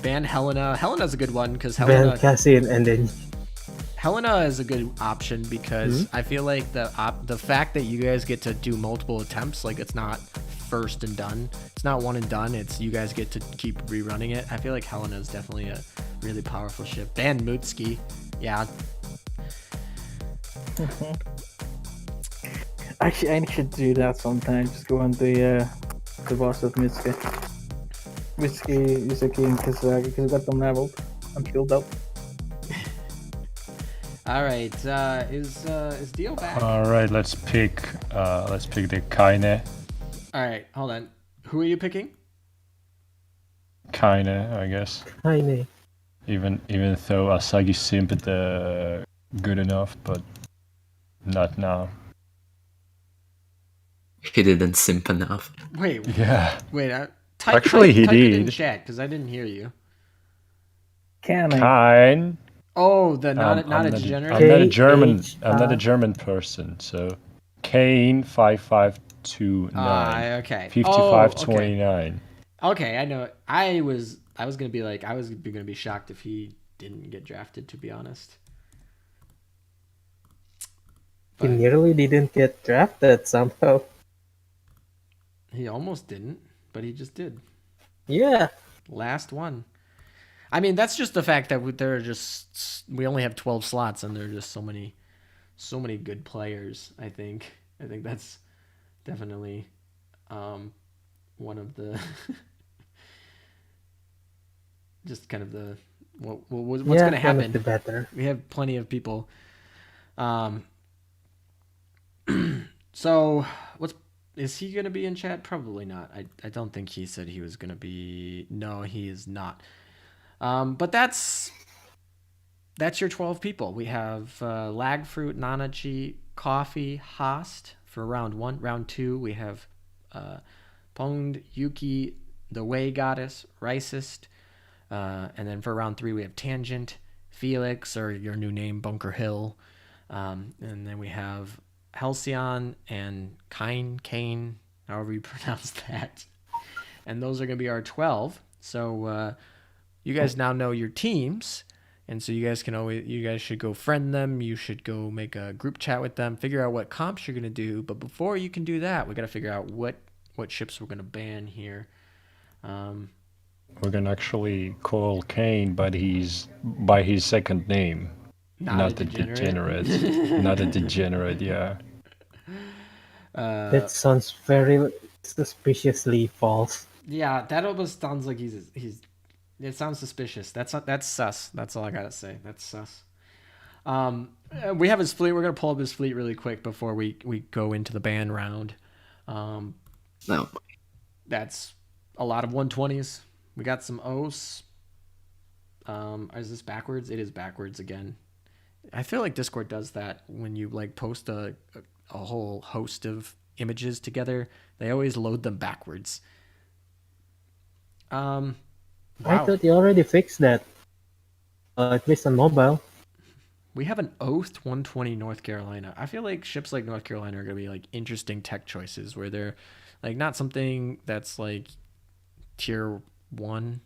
Ban Helena. Helena's a good one because Ban Helena. Cassin and then Helena is a good option because I feel like the fact that you guys get to do multiple attempts, like it's not first and done. It's not one and done. It's you guys get to keep rerunning it. I feel like Helena is definitely a really powerful ship. Ban Mutsuki. Yeah. Actually, I should do that sometime. Just go on the boss of Mitsuki, Yuzuki, and Kazaki because I got them leveled and healed up. All right. Is Dio back? All right, let's pick the Kaine. All right. Hold on. Who are you picking? Kaine, I guess. Kaine. Even though Asagi simped good enough, but not now. He didn't simp enough. Wait. Yeah. Wait. Actually, he type it in did. chat because I didn't hear you. Can I? Kine. Oh, the not I'm a not degenerate. I'm not a German. K-H-I. I'm not a German person. So, Kane 5529. Okay. 5529. Okay, I know it. I was gonna be like, I was gonna be shocked if he didn't get drafted, to be honest. He nearly didn't get drafted somehow. He almost didn't, but he just did. Yeah. Last one. I mean, that's just the fact that we only have 12 slots and there are just so many good players. I think that's definitely one of the just kind of the what's going to happen. The better. We have plenty of people. So is he going to be in chat? Probably not. I don't think he said he was going to be. No, he is not. But that's your 12 people. We have Lagfruit, Nanachi, Coffee, Hast for round 1. Round 2, we have Pond, Yuki, the Way Goddess, Ricist. And then for round 3, we have Tangent, Felix, or your new name, Bunker Hill. And then we have Halcyon and Kane, however you pronounce that. And those are going to be our 12. So you guys now know your teams. And so you guys should go friend them. You should go make a group chat with them, figure out what comps you're going to do. But before you can do that, we got to figure out what ships we're going to ban here. We're gonna actually call Kane by his second name, not the degenerate. Not a degenerate, yeah. That sounds very suspiciously false. Yeah, that almost sounds like he's. It sounds suspicious. That's sus. That's all I gotta say. That's sus. We have his fleet. We're gonna pull up his fleet really quick before we go into the ban round. No. That's a lot of 120s. We got some O's. Is this backwards? It is backwards again. I feel like Discord does that when you like post a whole host of images together. They always load them backwards. I thought you already fixed that. At least on mobile. We have an Oath 120 North Carolina. I feel like ships like North Carolina are going to be like interesting tech choices where they're like not something that's like tier 1,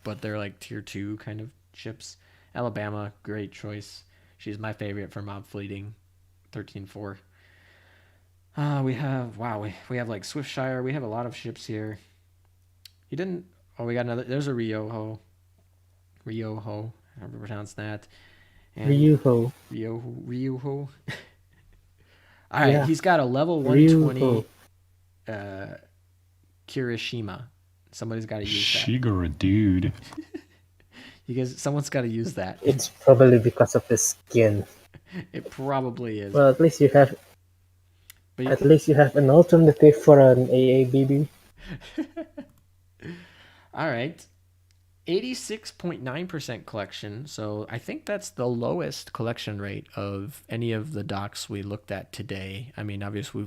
but they're like tier 2 kind of ships. Alabama, great choice. She's my favorite for mob fleeting. 13-4. We have we have like Swiftshire. We have a lot of ships here. He didn't. Oh, we got another. There's a Rioho. However you pronounce that. And Ryuho. Ryuho. All right, Yeah. he's got a level 120 Kirishima. Somebody's got to use that. Shigura, dude. Someone's got to use that. It's probably because of the skin. It probably is. Well, at least you have. But At least you have an alternative for an AABB. All right. 86.9% collection. So I think that's the lowest collection rate of any of the docks we looked at today. I mean, obviously,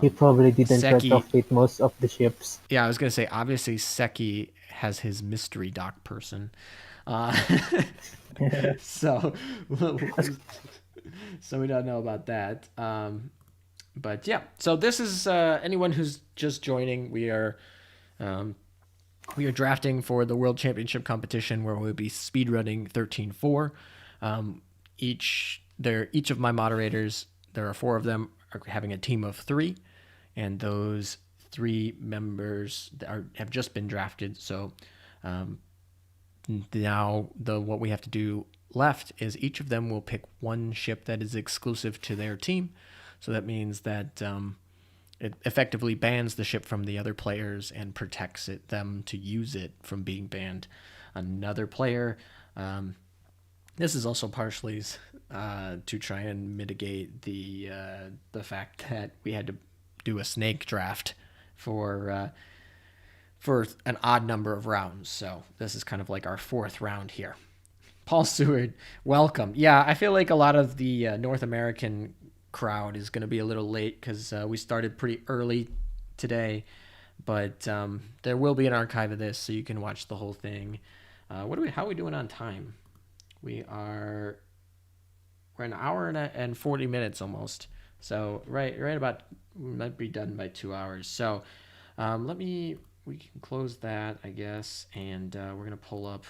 He probably didn't Seki, retrofit most of the ships. Yeah, I was going to say, obviously, Seki has his mystery dock person. So we don't know about that. But yeah, so this is anyone who's just joining. We are drafting for the World Championship competition where we'll be speedrunning 13-4. Each of my moderators, there are 4 of them, are having a team of 3, and those 3 members have just been drafted. So now what we have to do left is each of them will pick one ship that is exclusive to their team. So that means that it effectively bans the ship from the other players and protects them to use it from being banned. Another player, this is also partially to try and mitigate the fact that we had to do a snake draft for an odd number of rounds. So this is kind of like our 4th round here. Paul Seward, welcome. Yeah, I feel like a lot of the North American crowd is going to be a little late because we started pretty early today, but there will be an archive of this so you can watch the whole thing. How are we doing on time? We're an hour and 40 minutes almost. So right about, we might be done by 2 hours. So we can close that, I guess, and we're gonna pull up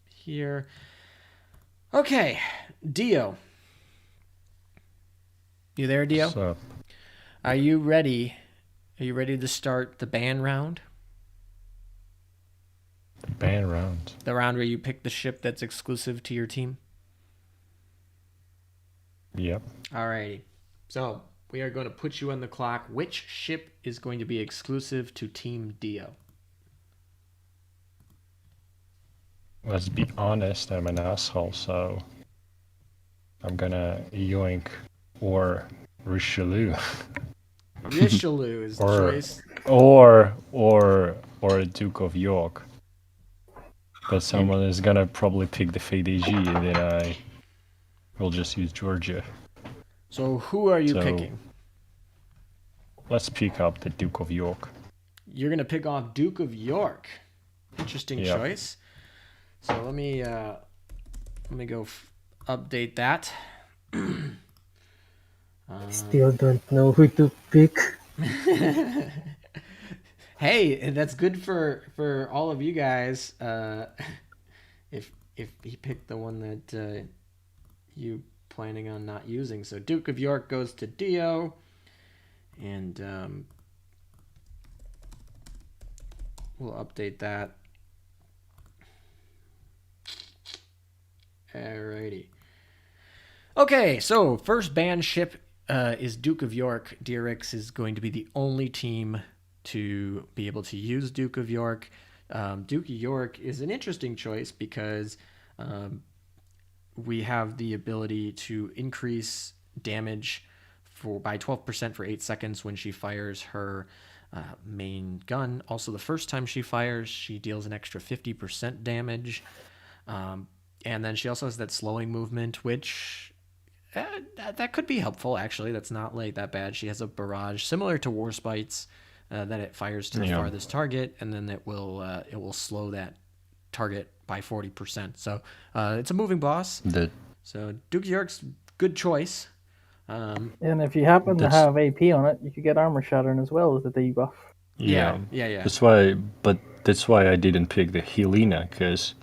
here. Okay, Dio. You there, Dio? What's up? Are you ready? Are you ready to start the ban round? The ban round. The round where you pick the ship that's exclusive to your team? Yep. Alrighty. So we are going to put you on the clock. Which ship is going to be exclusive to Team Dio? Let's be honest, I'm an asshole, so I'm gonna yoink or Richelieu. Richelieu is the choice. Or Duke of York. But someone is gonna probably pick the Fade AG, and then I will just use Georgia. So who are you picking? Let's pick up the Duke of York. You're gonna pick off Duke of York. Interesting choice. So let me go update that. Still don't know who to pick. Hey, that's good for all of you guys. If he picked the one that you planning on not using, so Duke of York goes to Dio, and we'll update that. Alrighty. Okay, so first banned ship is Duke of York. DRX is going to be the only team to be able to use Duke of York. Duke of York is an interesting choice because we have the ability to increase damage by 12% for 8 seconds when she fires her main gun. Also, the first time she fires, she deals an extra 50% damage. And then she also has that slowing movement, which that could be helpful, actually. That's not like that bad. She has a barrage similar to Warspite's, that it fires to the farthest target, and then it will slow that target by 40%. So it's a moving boss. So Duke York's good choice. And if you happen to have AP on it, you could get armor shattering as well as the debuff. Yeah. That's why I didn't pick the Helena, because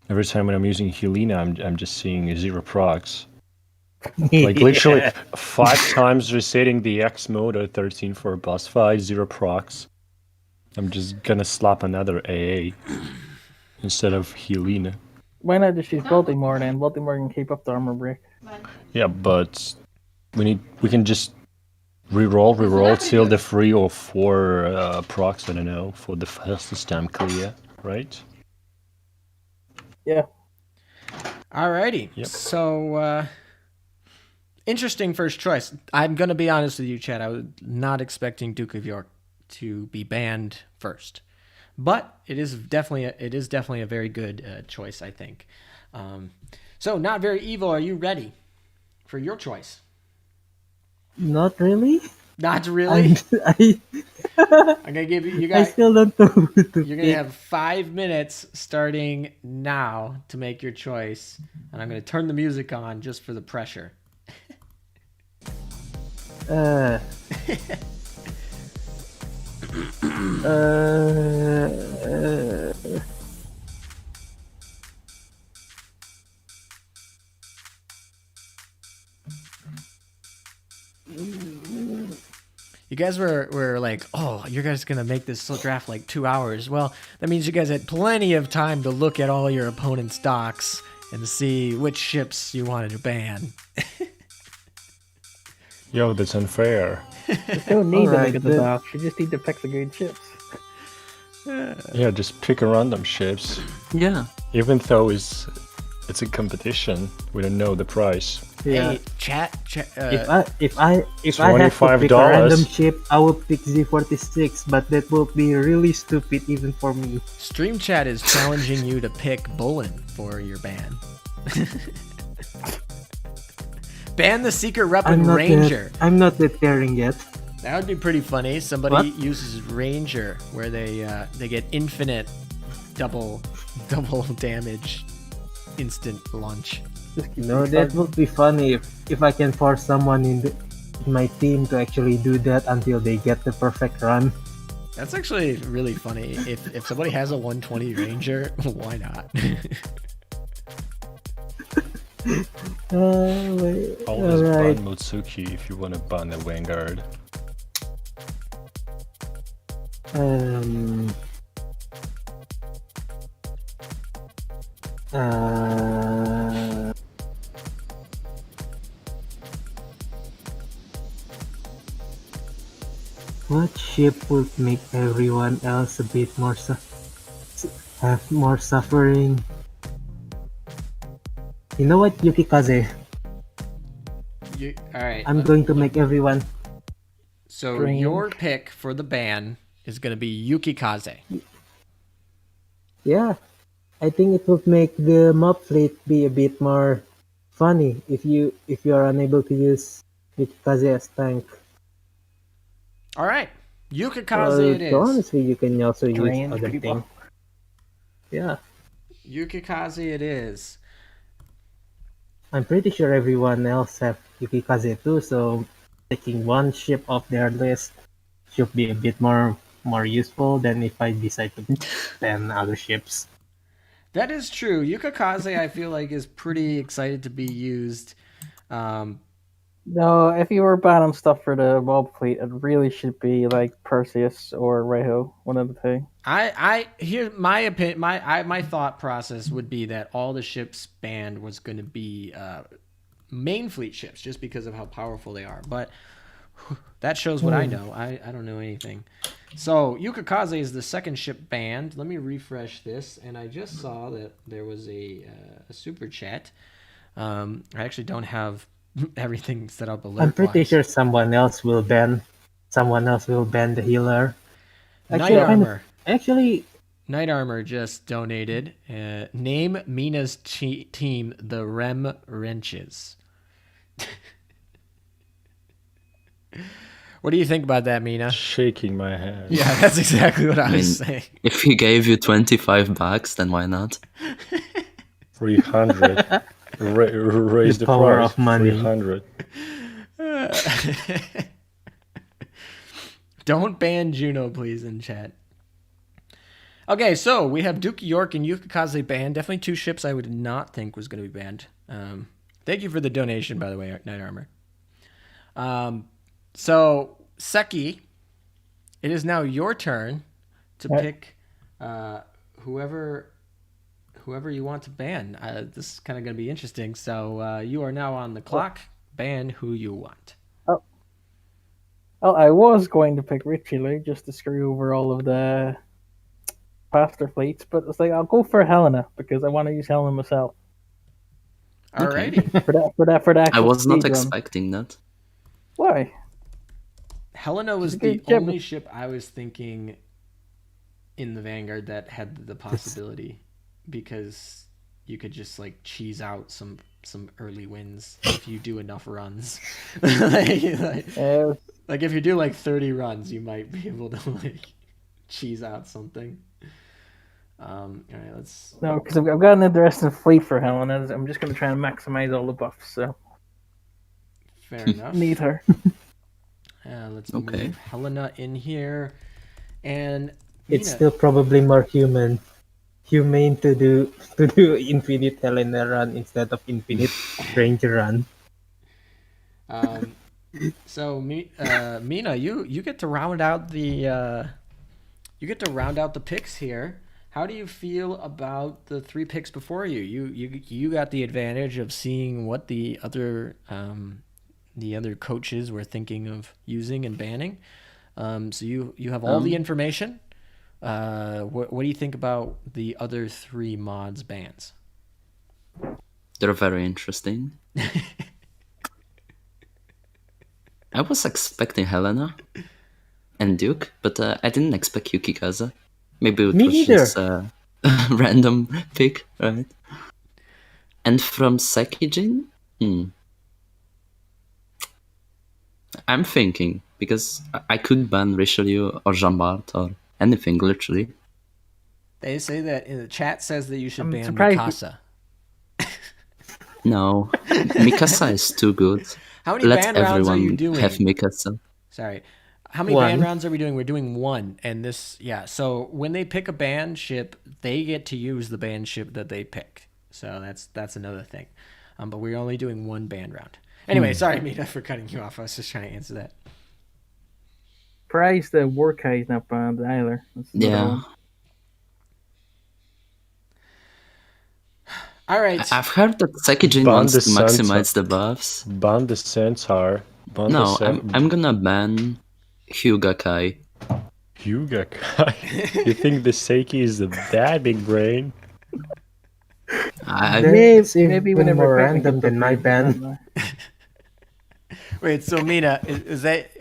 every time when I'm using Helena, I'm just seeing 0 procs. Like literally 5 times resetting the X mode at 13 for a boss fight, 0 procs. I'm just gonna slap another AA instead of Helena. Why not just use Baltimore then? Baltimore can keep up the armor break. Yeah, but we can just reroll till the 3 or 4 procs, I don't know, for the fastest time clear, right? Yeah. Alrighty. Yep. So interesting first choice. I'm gonna be honest with you, Chad. I was not expecting Duke of York to be banned first, but it is definitely a very good choice, I think. So Not Very Evil, are you ready for your choice? Not really. Not really. I'm gonna give you guys. I still don't know who to You're gonna pick. have 5 minutes starting now to make your choice, and I'm gonna turn the music on just for the pressure. You guys were like, oh, you guys gonna make this draft like 2 hours. Well, that means you guys had plenty of time to look at all your opponent's docks and see which ships you wanted to ban. Yo, that's unfair. You don't need to Alright, look at the then. docs. You just need to pick the good ships. Yeah, just pick a random ships. Yeah. Even though it's a competition, we don't know the price. Yeah. Hey, chat. If I have to pick a $25. random ship, I would pick Z46, but that would be really stupid even for me. Stream Chat is challenging you to pick Bullen for your ban. Ban the secret weapon Ranger. I'm not that caring yet. That would be pretty funny. Somebody uses Ranger where they get infinite double damage, instant launch. No, that would be funny if I can force someone in my team to actually do that until they get the perfect run. That's actually really funny. If somebody has a 120 Ranger, why not? Always Alright. ban Mutsuki if you want to ban the Vanguard. What ship would make everyone else a bit more have more suffering? You know what, Yukikaze? Alright. I'm going to make everyone. So Strange. your pick for the ban is going to be Yukikaze. Yeah, I think it would make the mob fleet be a bit more funny if you are unable to use Yukikaze as tank. Alright. Yukikaze it is. Honestly, you can also use Strange other people. things. Yeah, Yukikaze it is. I'm pretty sure everyone else have Yukikaze too, so taking one ship off their list should be a bit more useful than if I decide to ban other ships. That is true. Yukikaze, I feel like, is pretty excited to be used. No, if you were banning stuff for the mob fleet, it really should be like Perseus or Reho, one of the two. Here my opinion, my thought process would be that all the ships banned was going to be main fleet ships, just because of how powerful they are. But that shows what I know. I don't know anything. So Yukikaze is the second ship banned. Let me refresh this, and I just saw that there was a super chat. I actually don't have everything set up alert. I'm pretty sure someone else will ban the healer. Night Armor. Actually, Night Armor just donated. Name Mina's team the Rem Wrenches. What do you think about that, Mina? Shaking my head. Yeah, that's exactly what I was saying. If he gave you $25, then why not? 300. Raise the power price. of money. 300. Don't ban Juno, please, in chat. Okay, so we have Duke York and Yuka Kaze banned. Definitely two ships I would not think was going to be banned. Thank you for the donation, by the way, Knight Armor. So, Seki, it is now your turn to pick whoever you want to ban. This is kind of going to be interesting. So, you are now on the clock. Ban who you want. Well, I was going to pick Richelieu just to screw over all of the faster fleets, but it's like I'll go for Helena because I want to use Helena myself. Alrighty. For that. I was not speed run. expecting that. Why? Helena was the only ship I was thinking in the Vanguard that had the possibility, because you could just like cheese out some early wins if you do enough runs. Like if you do like 30 runs, you might be able to like cheese out something. All right, let's. No, because I've got an interesting fleet for Helena. I'm just going to try and maximize all the buffs. So Fair enough. need her. Let's move Helena in here, and It's Mina. still probably more humane to do infinite Helena run instead of infinite Ranger run. So Mina, you get to round out the picks here. How do you feel about the three picks before you? You got the advantage of seeing what the other coaches were thinking of using and banning. So you have all the information. What do you think about the other three mods bans? They're very interesting. I was expecting Helena and Duke, but I didn't expect Yukikaze. Maybe it was just a random pick, right? And from Sekijin, I'm thinking, because I could ban Richelieu or Jean Bart or anything, literally. They say that in the chat says that you should ban surprised Mikasa. No, Mikasa is too good. How many Let ban rounds are you everyone doing? have Mikasa. Sorry. How many ban rounds are we doing? We're doing one. And this, so when they pick a ban ship, they get to use the ban ship that they picked. So that's another thing. But we're only doing one ban round. Anyway, sorry, Mina, for cutting you off. I was just trying to answer that. Surprised the Warkai is not banned either. Yeah. All right. I've heard that Sekijin wants to maximize the buffs. Ban the Centaur. No, I'm gonna ban Hyuga-kai. Hyuga-kai? You think the Seiki is that big brain? Maybe even more whenever random than my ban. Wait, so Mina,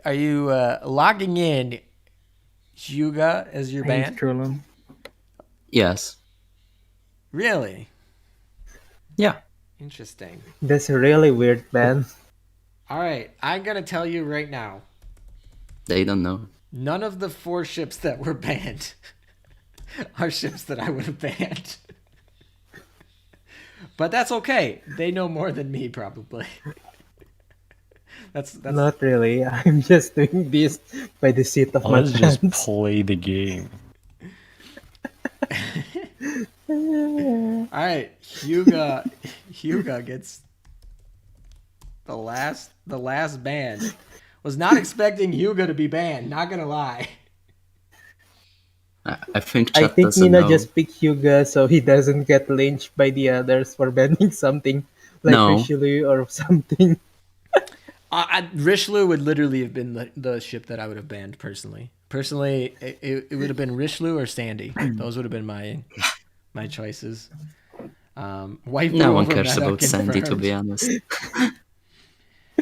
are you logging in Hyuga as your ban? Trolling. Yes. Really? Yeah. Interesting. That's a really weird ban. All right, I'm going to tell you right now. They don't know. None of the 4 ships that were banned are ships that I would have banned. But that's okay. They know more than me, probably. That's Not really. I'm just doing this by the seat of my Let's pants. just play the game. All right, Hyuga gets the last ban. Was not expecting Hyuga to be banned, not gonna lie. I think chat doesn't Mina know. just picked Hyuga so he doesn't get lynched by the others for banning something like Richelieu or something. Richelieu would literally have been the ship that I would have banned personally. Personally, it would have been Richelieu or Sandy. Those would have been my choices. No one cares about Sandy, to be honest.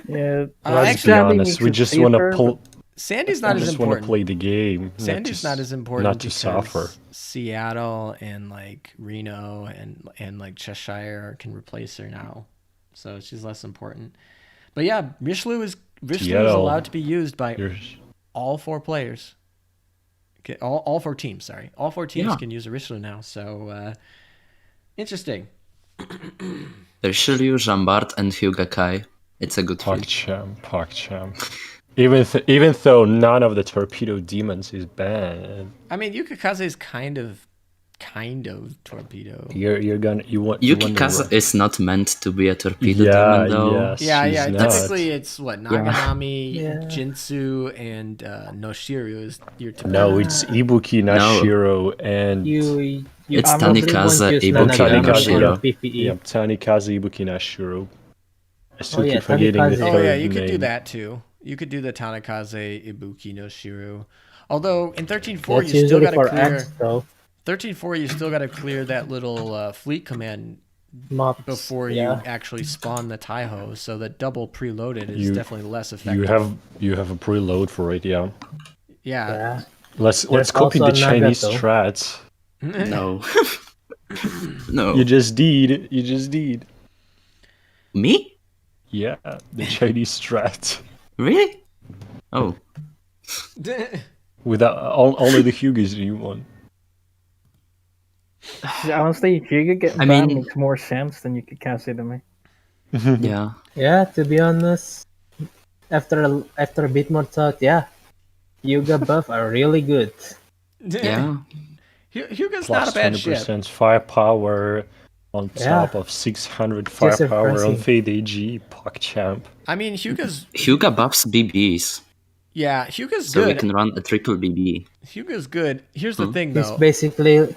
Yeah, let's be honest. We just want to pull. Sandy's not as important. We just want to play the game. Sandy's not as important. Not to suffer. Seattle and like Reno and like Cheshire can replace her now, so she's less important. But yeah, Richelieu Richelieu is TL, allowed to be used by you're- all 4 players. Okay, all 4 teams. Sorry, all 4 teams Yeah. can use a Richelieu now. So interesting. Richelieu, Jambard, and Hyuga Kai. It's a good fleet. PogChamp. Even though none of the torpedo demons is banned, I mean, Yukikaze is kind of torpedo. you want Yukikaze is not meant to be a torpedo Yeah, demon, though. yes. Yeah, she's yeah. not. Typically, it's what Naganami, Yeah. Jinsu, and Noshiru is your typical. No, it's Ibuki, Nashiro, and It's probably Tanikaze, won't use Ibuki, Nanagami and for Nashiro. your PPE. yeah, Tanikaze, Ibuki, Nashiro. I still Oh, yeah, keep forgetting the Tanikaze. third Oh yeah, you could do name. that too. You could do the Tanikaze, Ibuki, Noshiru. Although in 13.4 That's you still usually got to for clear. X though. 13.4 you still got to clear that little fleet command Mobs. before yeah. you actually spawn the Taiho. So the double preloaded is You- definitely less effective. You have a preload for it, yeah. Yeah. Yeah. Let's There's copy also the Naga, Chinese though. strats. No. No. You just did. Me? Yeah, the Chinese strat. Really? Oh. Without only the Hugis you want. Honestly, Giga getting I banned mean- makes more sense than Yukikaze to me. Yeah. Yeah, to be honest, after a bit more thought, yeah, Yuga buff are really good. Yeah. Hyuga's Plus not a bad ship. 20% firepower on Yeah. top of 600 firepower on impressive. Fade AG, PogChamp. I mean, Hyuga's Hyuga buffs BBs, Hyuga's so we good. can run a triple BB. Hyuga's good. Here's the thing, He's though. basically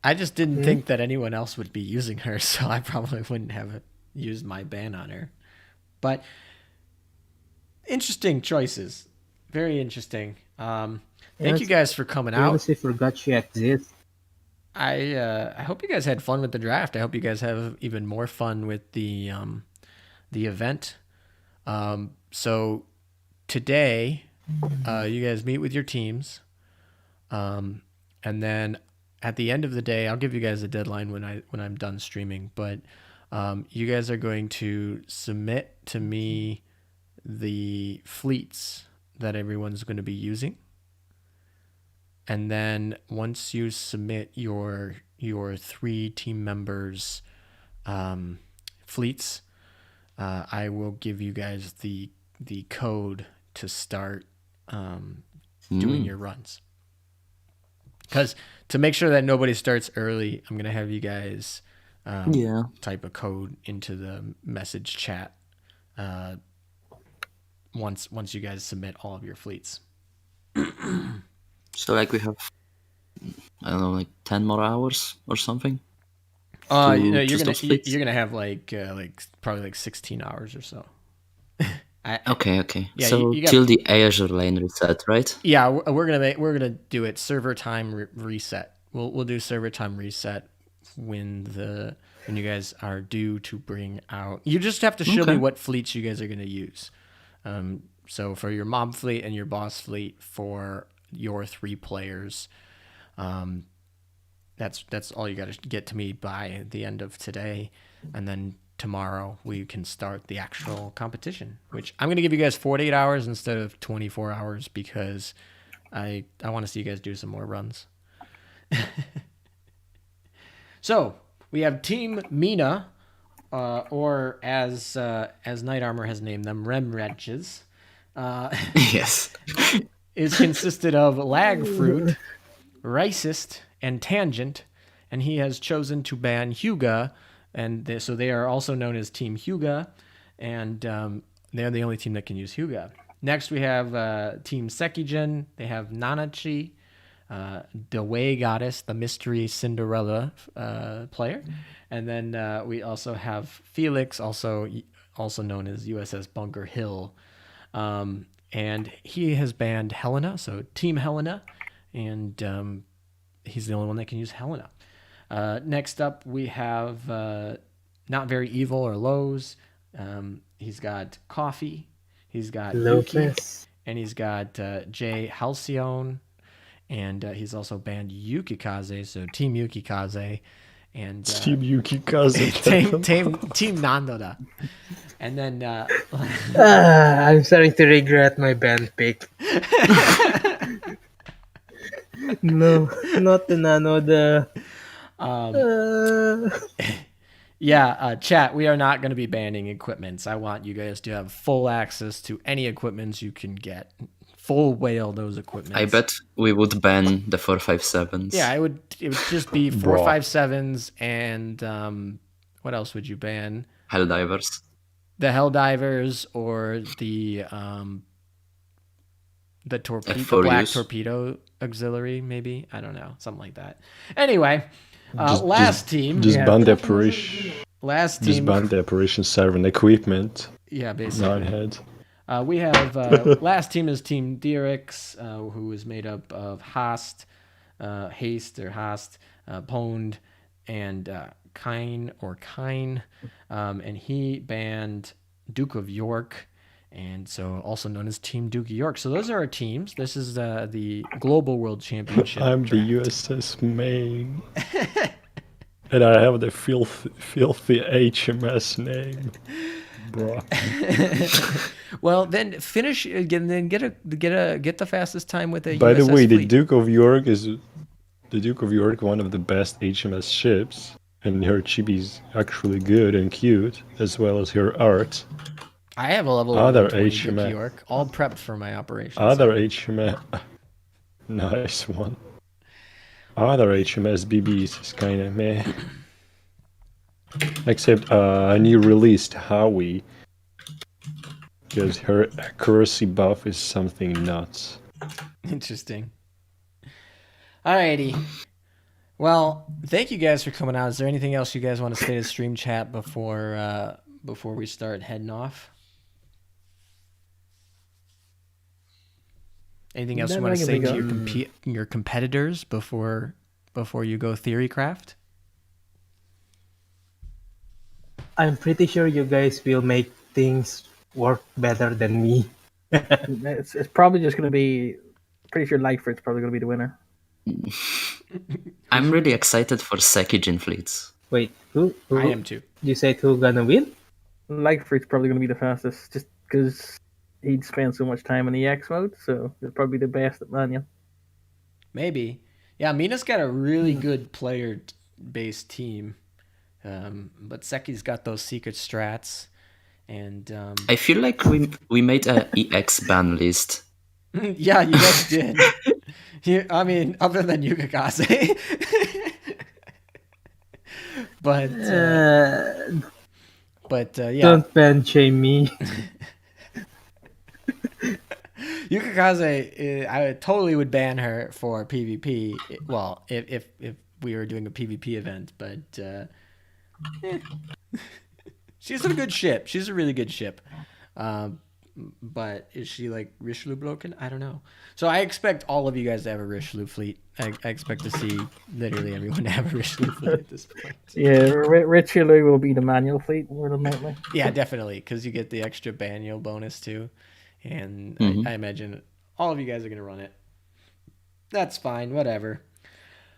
I just didn't think that anyone else would be using her, so I probably wouldn't have used my ban on her. But interesting choices, very interesting. Thank you guys for coming I out. honestly forgot she exists. I hope you guys had fun with the draft. I hope you guys have even more fun with the event. So today, you guys meet with your teams, and then at the end of the day, I'll give you guys a deadline when I'm done streaming. But you guys are going to submit to me the fleets that everyone's going to be using. And then once you submit your 3 team members' fleets, I will give you guys the code to start doing your runs. Because to make sure that nobody starts early, I'm gonna have you guys type a code into the message chat once you guys submit all of your fleets. So like we have, I don't know, like 10 more hours or something. You're choose those fleets? gonna have like probably like 16 hours or so. Okay. Yeah, so you got- till the Azure Lane reset, right? Yeah, we're gonna do it server time reset. We'll do server time reset when you guys are due to bring out. You just have to show me what fleets you guys are gonna use. So for your mob fleet and your boss fleet for your 3 players, that's all you got to get to me by the end of today, and then tomorrow we can start the actual competition, which I'm going to give you guys 48 hours instead of 24 hours because I want to see you guys do some more runs. So we have Team Mina, or as Night Armor has named them, Remretches. Yes. Is consisted of Lagfruit, Racist, and Tangent, and he has chosen to ban Hyuga, and so they are also known as Team Hyuga, and they're the only team that can use Hyuga. Next, we have Team Sekijin. They have Nanachi, the Way Goddess, the Mystery Cinderella player, and then we also have Felix, also known as USS Bunker Hill. And he has banned Helena, so Team Helena, and he's the only one that can use Helena. Next up, we have Not Very Evil or Lowe's. He's got Coffee, he's got Yuki, Lopez. and he's got Jay Halcyon, and he's also banned Yukikaze, so Team Yukikaze, and Team Yukikaze. Team Nandoda. And then I'm starting to regret my band pick. No, not the Nano. Chat, we are not going to be banning equipments. I want you guys to have full access to any equipments you can get. Full whale those equipments. I bet we would ban the 457s. Yeah, it would just be 457s and what else would you ban? Helldivers. The Helldivers or the black torpedo auxiliary, maybe. I don't know, something like that. Anyway, last team. Just ban the operation. Last team. Just ban the operation server and equipment. Yeah, basically. Nine head. We have last team is Team Dirix, who is made up of Haste, Pond, and Kine, and he banned Duke of York, and so also known as Team Duke of York. So those are our teams. This is the Global World Championship. I'm draft. the USS Maine. And I have the filthy HMS name. Bro. Well, then finish again. Then get the fastest time with a. By the USS way, fleet. the Duke of York, one of the best HMS ships, and her chibi is actually good and cute, as well as her art. I have a level Other 120 Duke HMS. of York, all prepped for my operation. Other HMS, nice one. Other HMS BBs is kind of meh. Except a new released Howie, because her accuracy buff is something nuts. Interesting. Alrighty. Well, thank you guys for coming out. Is there anything else you guys want to say to stream chat before we start heading off? Anything else you want to say to your competitors before you go theorycraft? I'm pretty sure you guys will make things work better than me. It's probably just going to be. Pretty sure Lightfoot's probably going to be the winner. I'm really excited for Sekijin fleets. Wait, who? I am too. You said who gonna win? Lightfoot's probably going to be the fastest, just because he'd spend so much time in the EX mode, so he'll probably be the best at manual. Maybe. Yeah, Mina's got a really good player-based team. But Seki's got those secret strats, and I feel like we made a EX ban list. Yeah, you guys did. I mean, other than Yukikaze. but yeah. Don't ban shame me. Yukikaze, I totally would ban her for PvP. Well, if we were doing a PvP event, but she's a good ship. She's a really good ship. But is she like Richelieu broken? I don't know. So I expect all of you guys to have a Richelieu fleet. I expect to see literally everyone to have a Richelieu fleet at this point. Yeah, Richelieu will be the manual fleet more than likely. Yeah, definitely, because you get the extra manual bonus too. And I imagine all of you guys are going to run it. That's fine, whatever.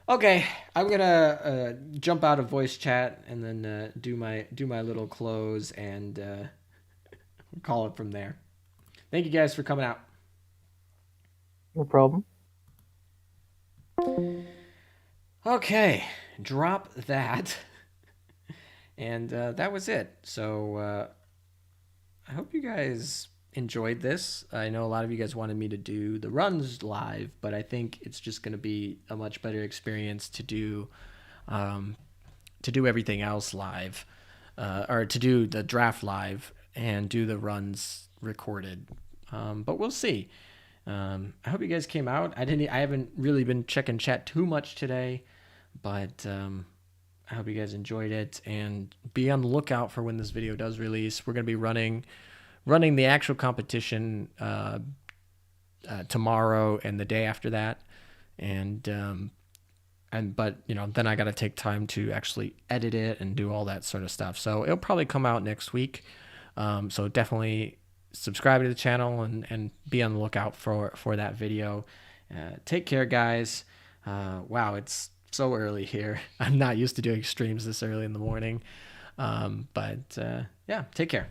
Okay, I'm going to jump out of voice chat and then do my little close and call it from there. Thank you guys for coming out. No problem. Okay, drop that. And that was it. So I hope you guys enjoyed this. I know a lot of you guys wanted me to do the runs live, but I think it's just going to be a much better experience to do everything else live, or to do the draft live and do the runs recorded. But we'll see. I hope you guys came out. I haven't really been checking chat too much today, but I hope you guys enjoyed it, and be on the lookout for when this video does release. We're going to be running the actual competition tomorrow and the day after that, but then I got to take time to actually edit it and do all that sort of stuff. So it'll probably come out next week. So definitely subscribe to the channel and be on the lookout for that video. Take care, guys. Wow, it's so early here. I'm not used to doing streams this early in the morning. But yeah, take care.